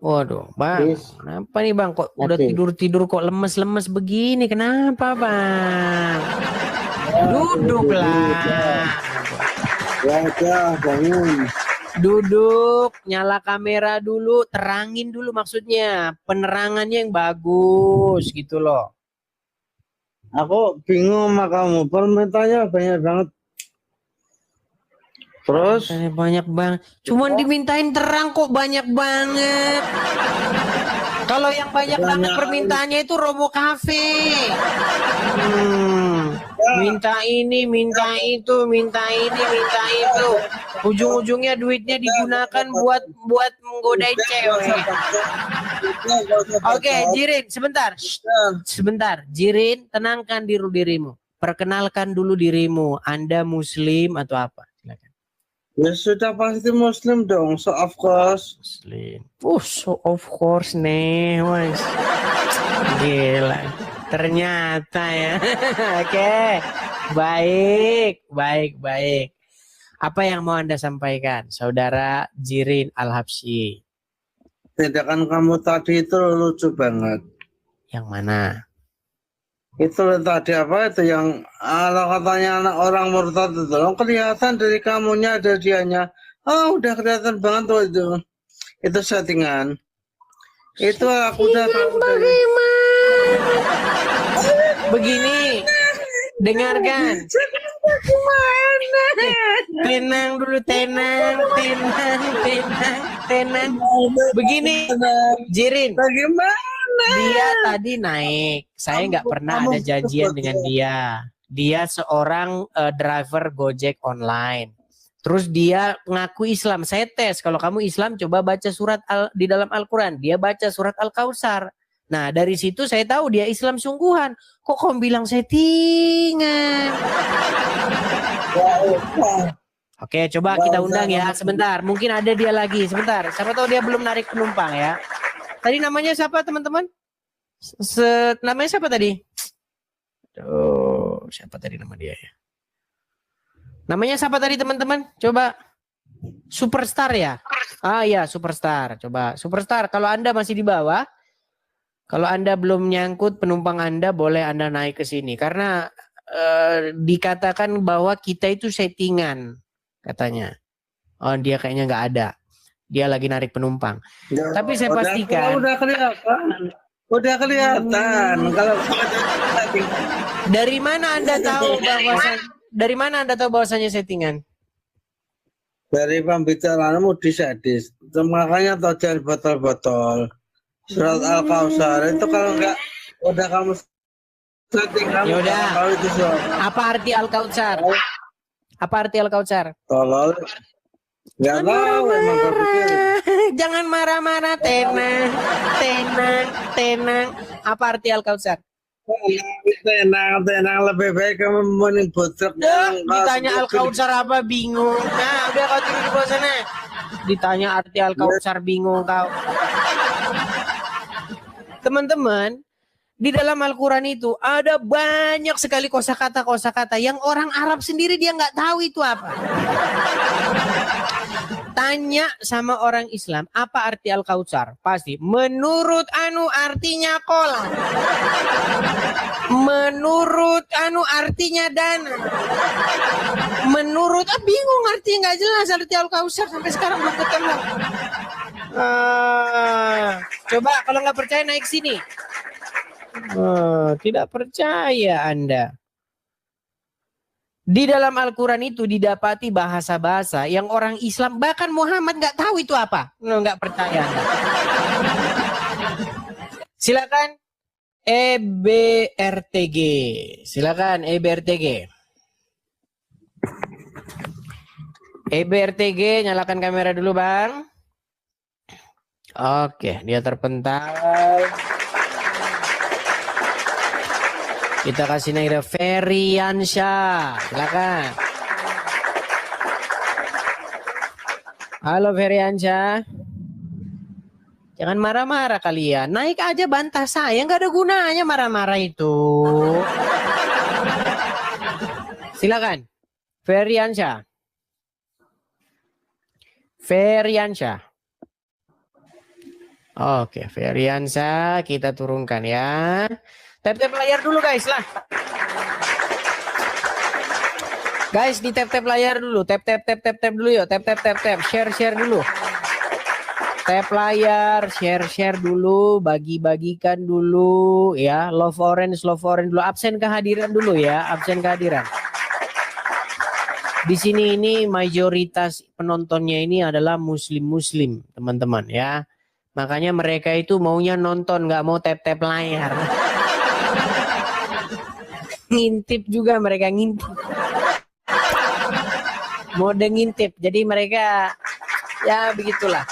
Waduh, Bang. Kenapa nih, Bang? Kok udah tidur-tidur kok lemes-lemes begini? Kenapa, Bang? Duduklah. Ya, bangun. Duduk, nyala kamera dulu, terangin dulu maksudnya. Penerangannya yang bagus gitu loh. Aku bingung sama kamu, permintaannya banyak banget. Terus? Banyak banget. Cuman dimintain terang kok banyak banget. Kalau yang banyak banget permintaannya itu Robo Cafe. Minta ini, minta itu, minta ini, minta itu. Ujung-ujungnya duitnya digunakan buat menggodain cewek. Oke, Jirin, sebentar. Sebentar, Jirin, tenangkan dirimu. Perkenalkan dulu dirimu. Anda Muslim atau apa? Ya sudah pasti Muslim dong, so of course. Muslim. So of course nih, Mas. Gila. Ternyata ya. Oke. Baik. Apa yang mau Anda sampaikan, Saudara Jirin Al-Habsyi? Tindakan kamu tadi itu lucu banget. Yang mana? Itu tadi apa itu yang katanya anak orang murtad itu kelihatan dari kamunya ada dianya. Udah kelihatan banget tuh itu. Itu settingan. Itu aku udah tahu dari... Begini, dengarkan. Tenang dulu, tenang. Begini, Jirin. Bagaimana? Dia tadi naik. Saya nggak pernah ada janjian dengan dia. Dia seorang driver Gojek online. Terus dia ngaku Islam. Saya tes, kalau kamu Islam coba baca surat di dalam Al-Quran. Dia baca surat Al-Kautsar. Nah dari situ saya tahu dia Islam sungguhan. Kok kamu bilang settingan? Oke, coba kita undang ya. Sebentar, mungkin ada dia lagi. Sebentar, siapa tahu dia belum narik penumpang ya. Tadi namanya siapa teman-teman? Namanya siapa tadi? Siapa tadi nama dia ya? Namanya siapa tadi teman-teman? Coba. Superstar ya? Ya, Superstar. Coba. Superstar, kalau Anda masih di bawah, kalau Anda belum nyangkut penumpang Anda, boleh Anda naik ke sini. Karena dikatakan bahwa kita itu settingan, katanya. Oh, dia kayaknya nggak ada. Dia lagi narik penumpang. Ya, tapi saya pastikan. Udah kelihatan. Kalau dari mana Anda tahu bahwasanya settingan? Dari pembicaraanmu disadis. Makanya tahu jangan botol-botol. Surat Al-Kautsar itu kalau enggak udah kamu setting kamu. Yaudah. Apa arti Al-Kautsar? Apa arti Al-Kautsar? Tolol. Gak tahu, emang berpikir. Jangan marah-marah, tenang. Apa arti Al-Kautsar? Tenang, lebih baik kamu mending botrek. Ditanya Al-Kautsar apa bingung. Nah, udah kau tidur di bawah sana. Ditanya arti Al-Kautsar bingung kau. Teman-teman, di dalam Al-Quran itu ada banyak sekali kosakata yang orang Arab sendiri dia nggak tahu itu apa. Tanya sama orang Islam, apa arti Al-Kautsar? Pasti, menurut artinya kolam. Menurut artinya dana. Menurut, bingung artinya nggak jelas arti Al-Kautsar sampai sekarang belum ketemu. Coba kalau nggak percaya naik sini. Tidak percaya Anda. Di dalam Al-Quran itu didapati bahasa-bahasa yang orang Islam, bahkan Muhammad nggak tahu itu apa. Nggak percaya. Silakan EBRTG. Silakan EBRTG. EBRTG, nyalakan kamera dulu Bang. Oke, dia terpental. Kita kasih naik Feriansyah, silakan. Halo Feriansyah. Jangan marah-marah kalian. Naik aja bantah saya, nggak ada gunanya marah-marah itu. Silakan. Feriansyah. Feriansyah. Oke, Feriansyah kita turunkan ya. Tap-tap layar dulu guys lah. Guys, di tap-tap layar dulu. Tap dulu yuk. Tap. Share dulu. Tap layar, share dulu, bagi-bagikan dulu ya. Love orange dulu. Absen kehadiran dulu ya, absen kehadiran. Di sini ini mayoritas penontonnya ini adalah muslim, teman-teman ya. Makanya mereka itu maunya nonton, nggak mau tap layar. Ngintip juga mereka, ngintip. Mode ngintip. Jadi mereka ya begitulah.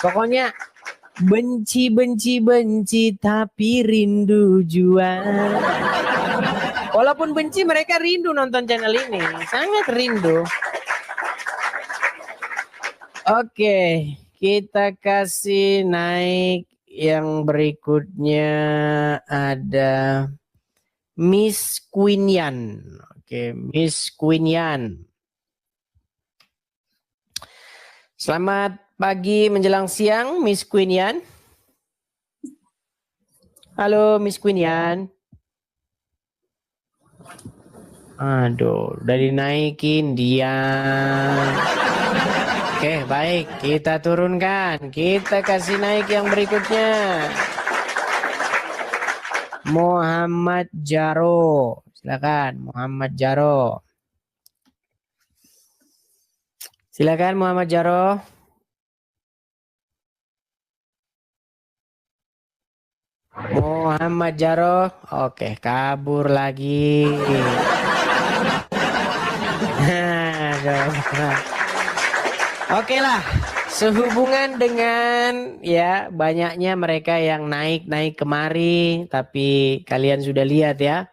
Pokoknya benci tapi rindu jua. Walaupun benci mereka rindu nonton channel ini. Sangat rindu. Oke, kita kasih naik yang berikutnya ada Miss Queen Yan. Oke, Miss Queen Yan. Selamat pagi menjelang siang, Miss Queen Yan. Halo, Miss Queen Yan. Aduh, udah dinaikin dia. Oke, baik. Kita turunkan. Kita kasih naik yang berikutnya. Muhammad Jaro. Silakan, Muhammad Jaro. Silakan, Muhammad Jaro. Muhammad Jaro. Oke, kabur lagi. Oke lah. Sehubungan dengan ya banyaknya mereka yang naik kemari, tapi kalian sudah lihat ya,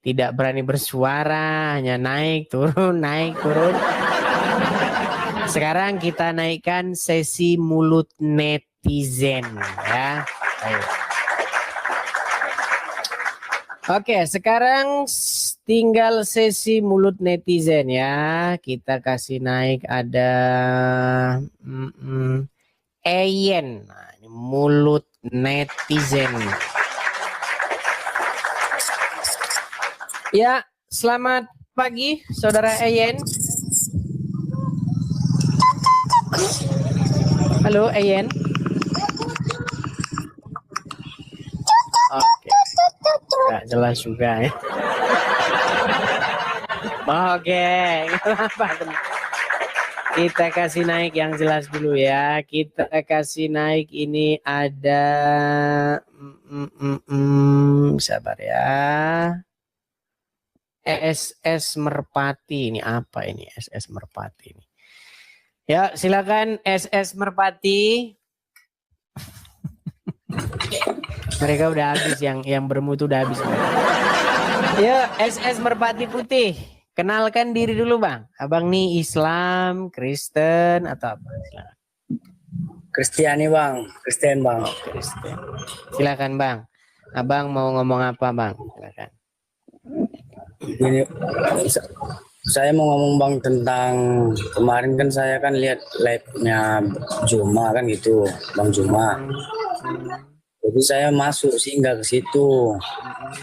tidak berani bersuara, hanya naik turun. Sekarang kita naikkan sesi mulut netizen ya. Ayo. Oke, sekarang tinggal sesi mulut netizen ya. Kita kasih naik ada Eyen. Nah, ini mulut netizen. Ya, selamat pagi Saudara Eyen. Halo Eyen. Oke. Nggak jelas juga ya. Oke, kenapa? Kita kasih naik yang jelas dulu ya. Kita kasih naik ini ada sabar ya. SS Merpati. Ini apa ini SS Merpati ini? Ya, silakan SS Merpati. Mereka udah habis, yang bermutu udah habis. Ya, SS Merpati Putih. Kenalkan diri dulu Bang. Abang nih Islam, Kristen atau apa? Kristiani Bang, Kristen Bang. Oh, Kristen. Silakan Bang. Abang mau ngomong apa Bang? Silakan. Ini saya mau ngomong Bang tentang kemarin kan saya kan lihat live-nya Juma kan gitu, Bang Juma. Jadi saya masuk singgah ke situ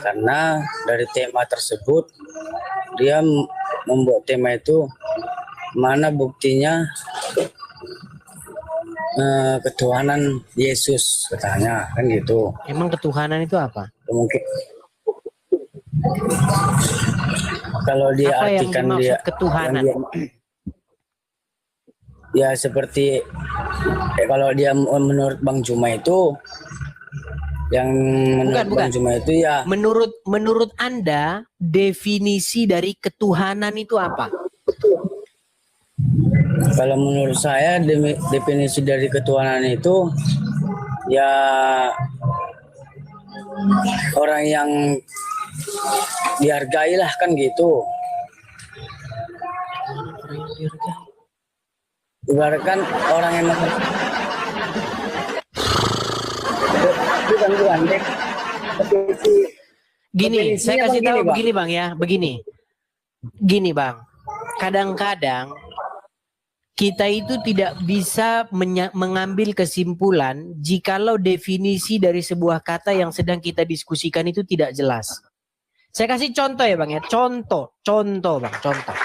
karena dari tema tersebut dia membuat tema itu mana buktinya ketuhanan Yesus katanya kan gitu. Emang ketuhanan itu apa? Mungkin kalau dia apa artikan dia ketuhanan. Ya seperti kalau dia menurut Bang Juma itu yang menurut Bang Juma itu ya menurut Anda definisi dari ketuhanan itu apa? Kalau menurut saya definisi dari ketuhanan itu ya orang yang dihargai lah kan gitu. Ibaratkan orang yang Gini, saya kasih tahu begini Bang ya, begini. Gini Bang, kadang-kadang kita itu tidak bisa mengambil kesimpulan jikalau definisi dari sebuah kata yang sedang kita diskusikan itu tidak jelas. Saya kasih contoh ya Bang ya, contoh Bang, contoh.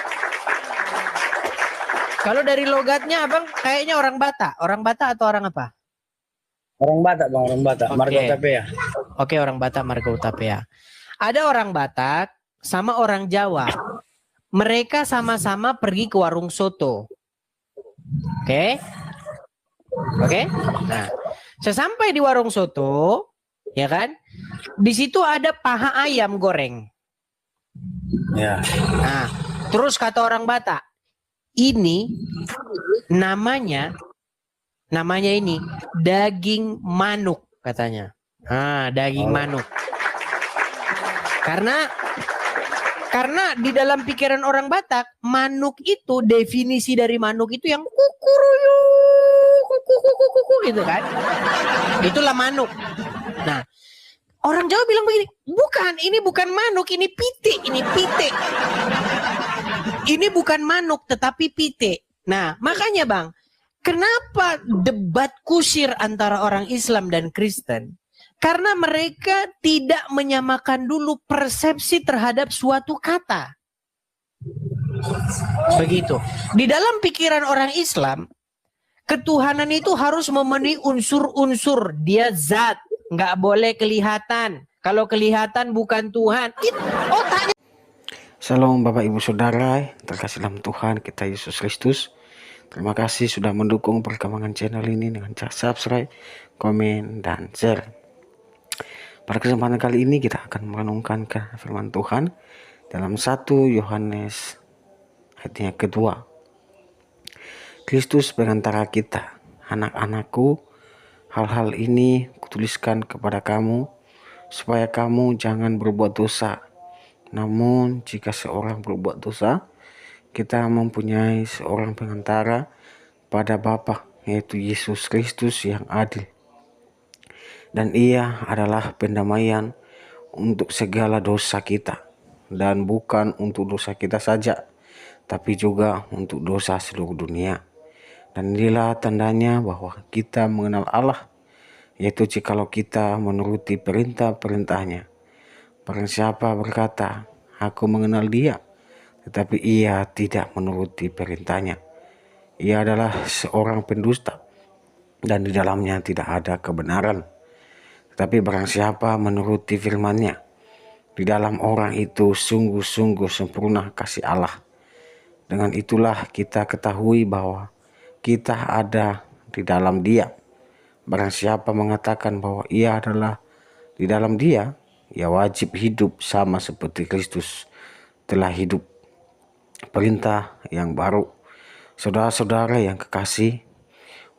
Kalau dari logatnya Abang kayaknya orang Batak atau orang apa? Orang Batak Bang, orang Batak, Marga Utapea. Oke, orang Batak Marga Utapea. Ada orang Batak sama orang Jawa. Mereka sama-sama pergi ke warung soto. Oke. Nah, sesampai di warung soto, ya kan? Di situ ada paha ayam goreng. Ya. Nah, terus kata orang Batak, ini namanya ini daging manuk katanya. Daging manuk. Karena di dalam pikiran orang Batak, manuk itu definisi dari manuk itu yang kukuruyu, kuku gitu kan. Itulah manuk. Nah, orang Jawa bilang begini, ini bukan manuk, ini pitik, Ini bukan manuk tetapi pitik. Nah, makanya Bang, kenapa debat kusir antara orang Islam dan Kristen? Karena mereka tidak menyamakan dulu persepsi terhadap suatu kata. Begitu. Di dalam pikiran orang Islam, ketuhanan itu harus memenuhi unsur-unsur. Dia zat, nggak boleh kelihatan. Kalau kelihatan bukan Tuhan. Otaknya. Shalom Bapak Ibu Saudara, terkasih dalam Tuhan kita Yesus Kristus. Terima kasih sudah mendukung perkembangan channel ini dengan cara subscribe, komen, dan share. Pada kesempatan kali ini kita akan merenungkan ke firman Tuhan dalam 1 Yohanes ayatnya kedua. Kristus berantara kita, anak-anakku, hal-hal ini kutuliskan kepada kamu, supaya kamu jangan berbuat dosa. Namun jika seorang berbuat dosa, kita mempunyai seorang pengantara pada Bapa, yaitu Yesus Kristus yang adil. Dan ia adalah pendamaian untuk segala dosa kita. Dan bukan untuk dosa kita saja, tapi juga untuk dosa seluruh dunia. Dan inilah tandanya bahwa kita mengenal Allah, yaitu jikalau kita menuruti perintah-perintahnya. Barang siapa berkata, aku mengenal dia, tetapi ia tidak menuruti perintahnya, ia adalah seorang pendusta, dan di dalamnya tidak ada kebenaran. Tetapi barang siapa menuruti firman-Nya, di dalam orang itu sungguh-sungguh sempurna kasih Allah. Dengan itulah kita ketahui bahwa kita ada di dalam Dia. Barang siapa mengatakan bahwa ia adalah di dalam Dia, ia wajib hidup sama seperti Kristus telah hidup. Perintah yang baru, saudara-saudara yang kekasih,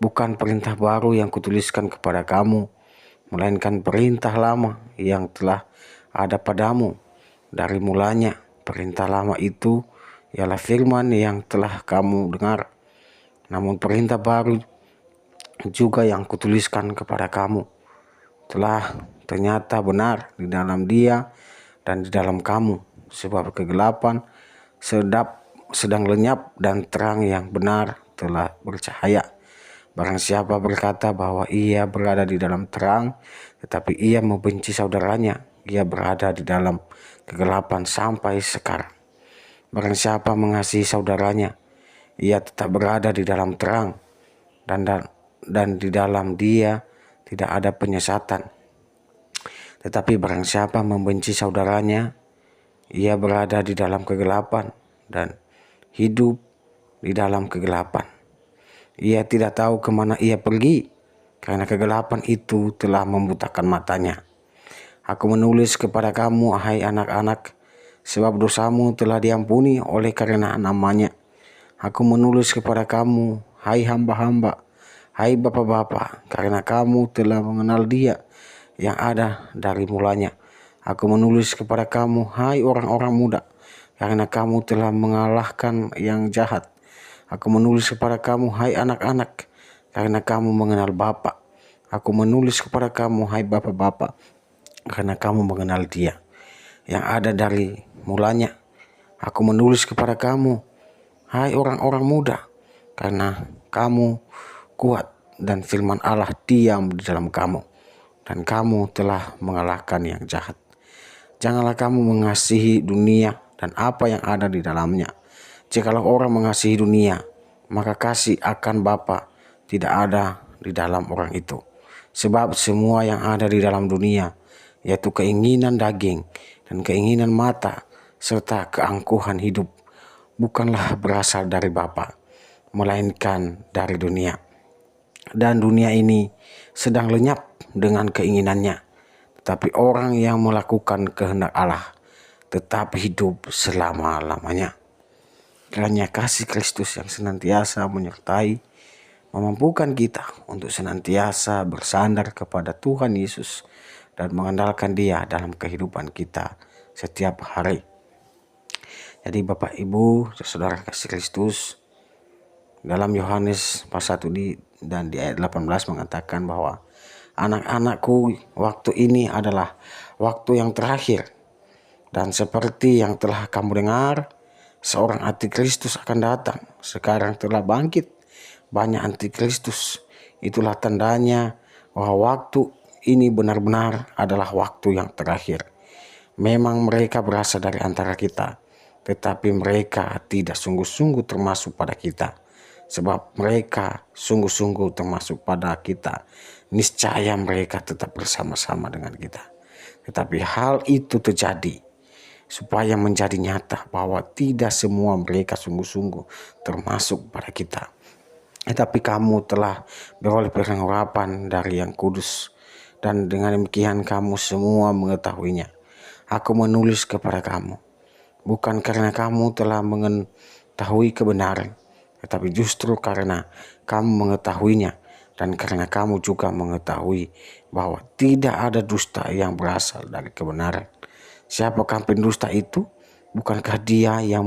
bukan perintah baru yang kutuliskan kepada kamu, melainkan perintah lama yang telah ada padamu dari mulanya. Perintah lama itu ialah firman yang telah kamu dengar. Namun perintah baru juga yang kutuliskan kepada kamu telah ternyata benar di dalam Dia dan di dalam kamu, sebab kegelapan sedang lenyap dan terang yang benar telah bercahaya. Barang siapa berkata bahwa ia berada di dalam terang, tetapi ia membenci saudaranya, ia berada di dalam kegelapan sampai sekarang. Barang siapa mengasihi saudaranya, ia tetap berada di dalam terang, dan di dalam dia tidak ada penyesatan. Tetapi barang siapa membenci saudaranya, ia berada di dalam kegelapan dan hidup di dalam kegelapan. Ia tidak tahu kemana ia pergi, karena kegelapan itu telah membutakan matanya. Aku menulis kepada kamu, hai anak-anak, sebab dosamu telah diampuni oleh karena namanya. Aku menulis kepada kamu, hai hamba-hamba, hai bapak-bapak, karena kamu telah mengenal Dia yang ada dari mulanya. Aku menulis kepada kamu, hai orang-orang muda, karena kamu telah mengalahkan yang jahat. Aku menulis kepada kamu, hai anak-anak, karena kamu mengenal Bapa. Aku menulis kepada kamu, hai bapak-bapak, karena kamu mengenal Dia yang ada dari mulanya. Aku menulis kepada kamu, hai orang-orang muda, karena kamu kuat dan firman Allah diam di dalam kamu, dan kamu telah mengalahkan yang jahat. Janganlah kamu mengasihi dunia dan apa yang ada di dalamnya. Jikalau orang mengasihi dunia, maka kasih akan Bapa tidak ada di dalam orang itu. Sebab semua yang ada di dalam dunia, yaitu keinginan daging dan keinginan mata, serta keangkuhan hidup, bukanlah berasal dari Bapa, melainkan dari dunia. Dan dunia ini sedang lenyap dengan keinginannya. Tetapi orang yang melakukan kehendak Allah tetap hidup selama-lamanya. Kiranya kasih Kristus yang senantiasa menyertai, memampukan kita untuk senantiasa bersandar kepada Tuhan Yesus dan mengandalkan Dia dalam kehidupan kita setiap hari. Jadi Bapak Ibu, saudara kasih Kristus, dalam Yohanes pasal 1 dan di ayat 18 mengatakan bahwa anak-anakku, waktu ini adalah waktu yang terakhir. Dan seperti yang telah kamu dengar, seorang antikristus akan datang. Sekarang telah bangkit banyak antikristus. Itulah tandanya bahwa waktu ini benar-benar adalah waktu yang terakhir. Memang mereka berasal dari antara kita, tetapi mereka tidak sungguh-sungguh termasuk pada kita. Sebab mereka sungguh-sungguh termasuk pada kita, niscaya mereka tetap bersama-sama dengan kita. Tetapi hal itu terjadi supaya menjadi nyata bahwa tidak semua mereka sungguh-sungguh termasuk pada kita. Tetapi kamu telah beroleh pengharapan dari Yang Kudus, dan dengan demikian kamu semua mengetahuinya. Aku menulis kepada kamu, bukan karena kamu telah mengetahui kebenaran, tetapi justru karena kamu mengetahuinya, dan karena kamu juga mengetahui bahwa tidak ada dusta yang berasal dari kebenaran. Siapakah pendusta itu? Bukankah dia yang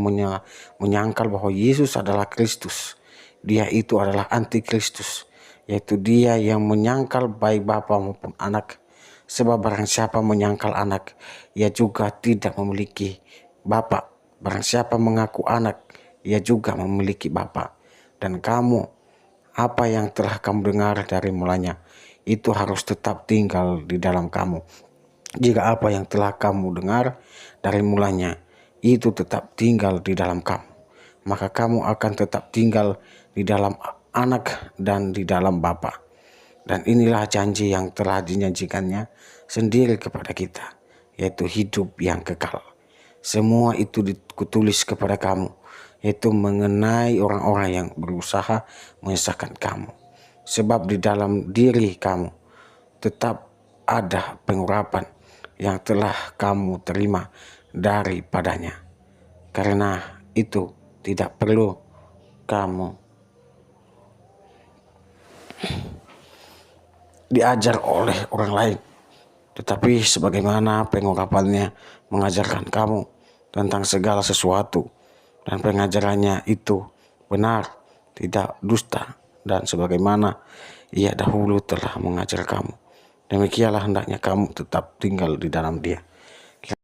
menyangkal bahwa Yesus adalah Kristus? Dia itu adalah antikristus, yaitu dia yang menyangkal baik Bapa maupun Anak. Sebab barang siapa menyangkal Anak, ia juga tidak memiliki Bapa. Barang siapa mengaku Anak, ia juga memiliki Bapa. Dan kamu, apa yang telah kamu dengar dari mulanya, itu harus tetap tinggal di dalam kamu. Jika apa yang telah kamu dengar dari mulanya, itu tetap tinggal di dalam kamu, maka kamu akan tetap tinggal di dalam Anak dan di dalam Bapa. Dan inilah janji yang telah dijanjikannya sendiri kepada kita, yaitu hidup yang kekal. Semua itu ditulis kepada kamu, yaitu mengenai orang-orang yang berusaha menyesatkan kamu. Sebab di dalam diri kamu tetap ada pengurapan yang telah kamu terima daripadanya. Karena itu tidak perlu kamu diajar oleh orang lain, tetapi sebagaimana pengurapannya mengajarkan kamu tentang segala sesuatu, dan pengajarannya itu benar, tidak dusta, dan sebagaimana ia dahulu telah mengajar kamu, demikianlah hendaknya kamu tetap tinggal di dalam Dia.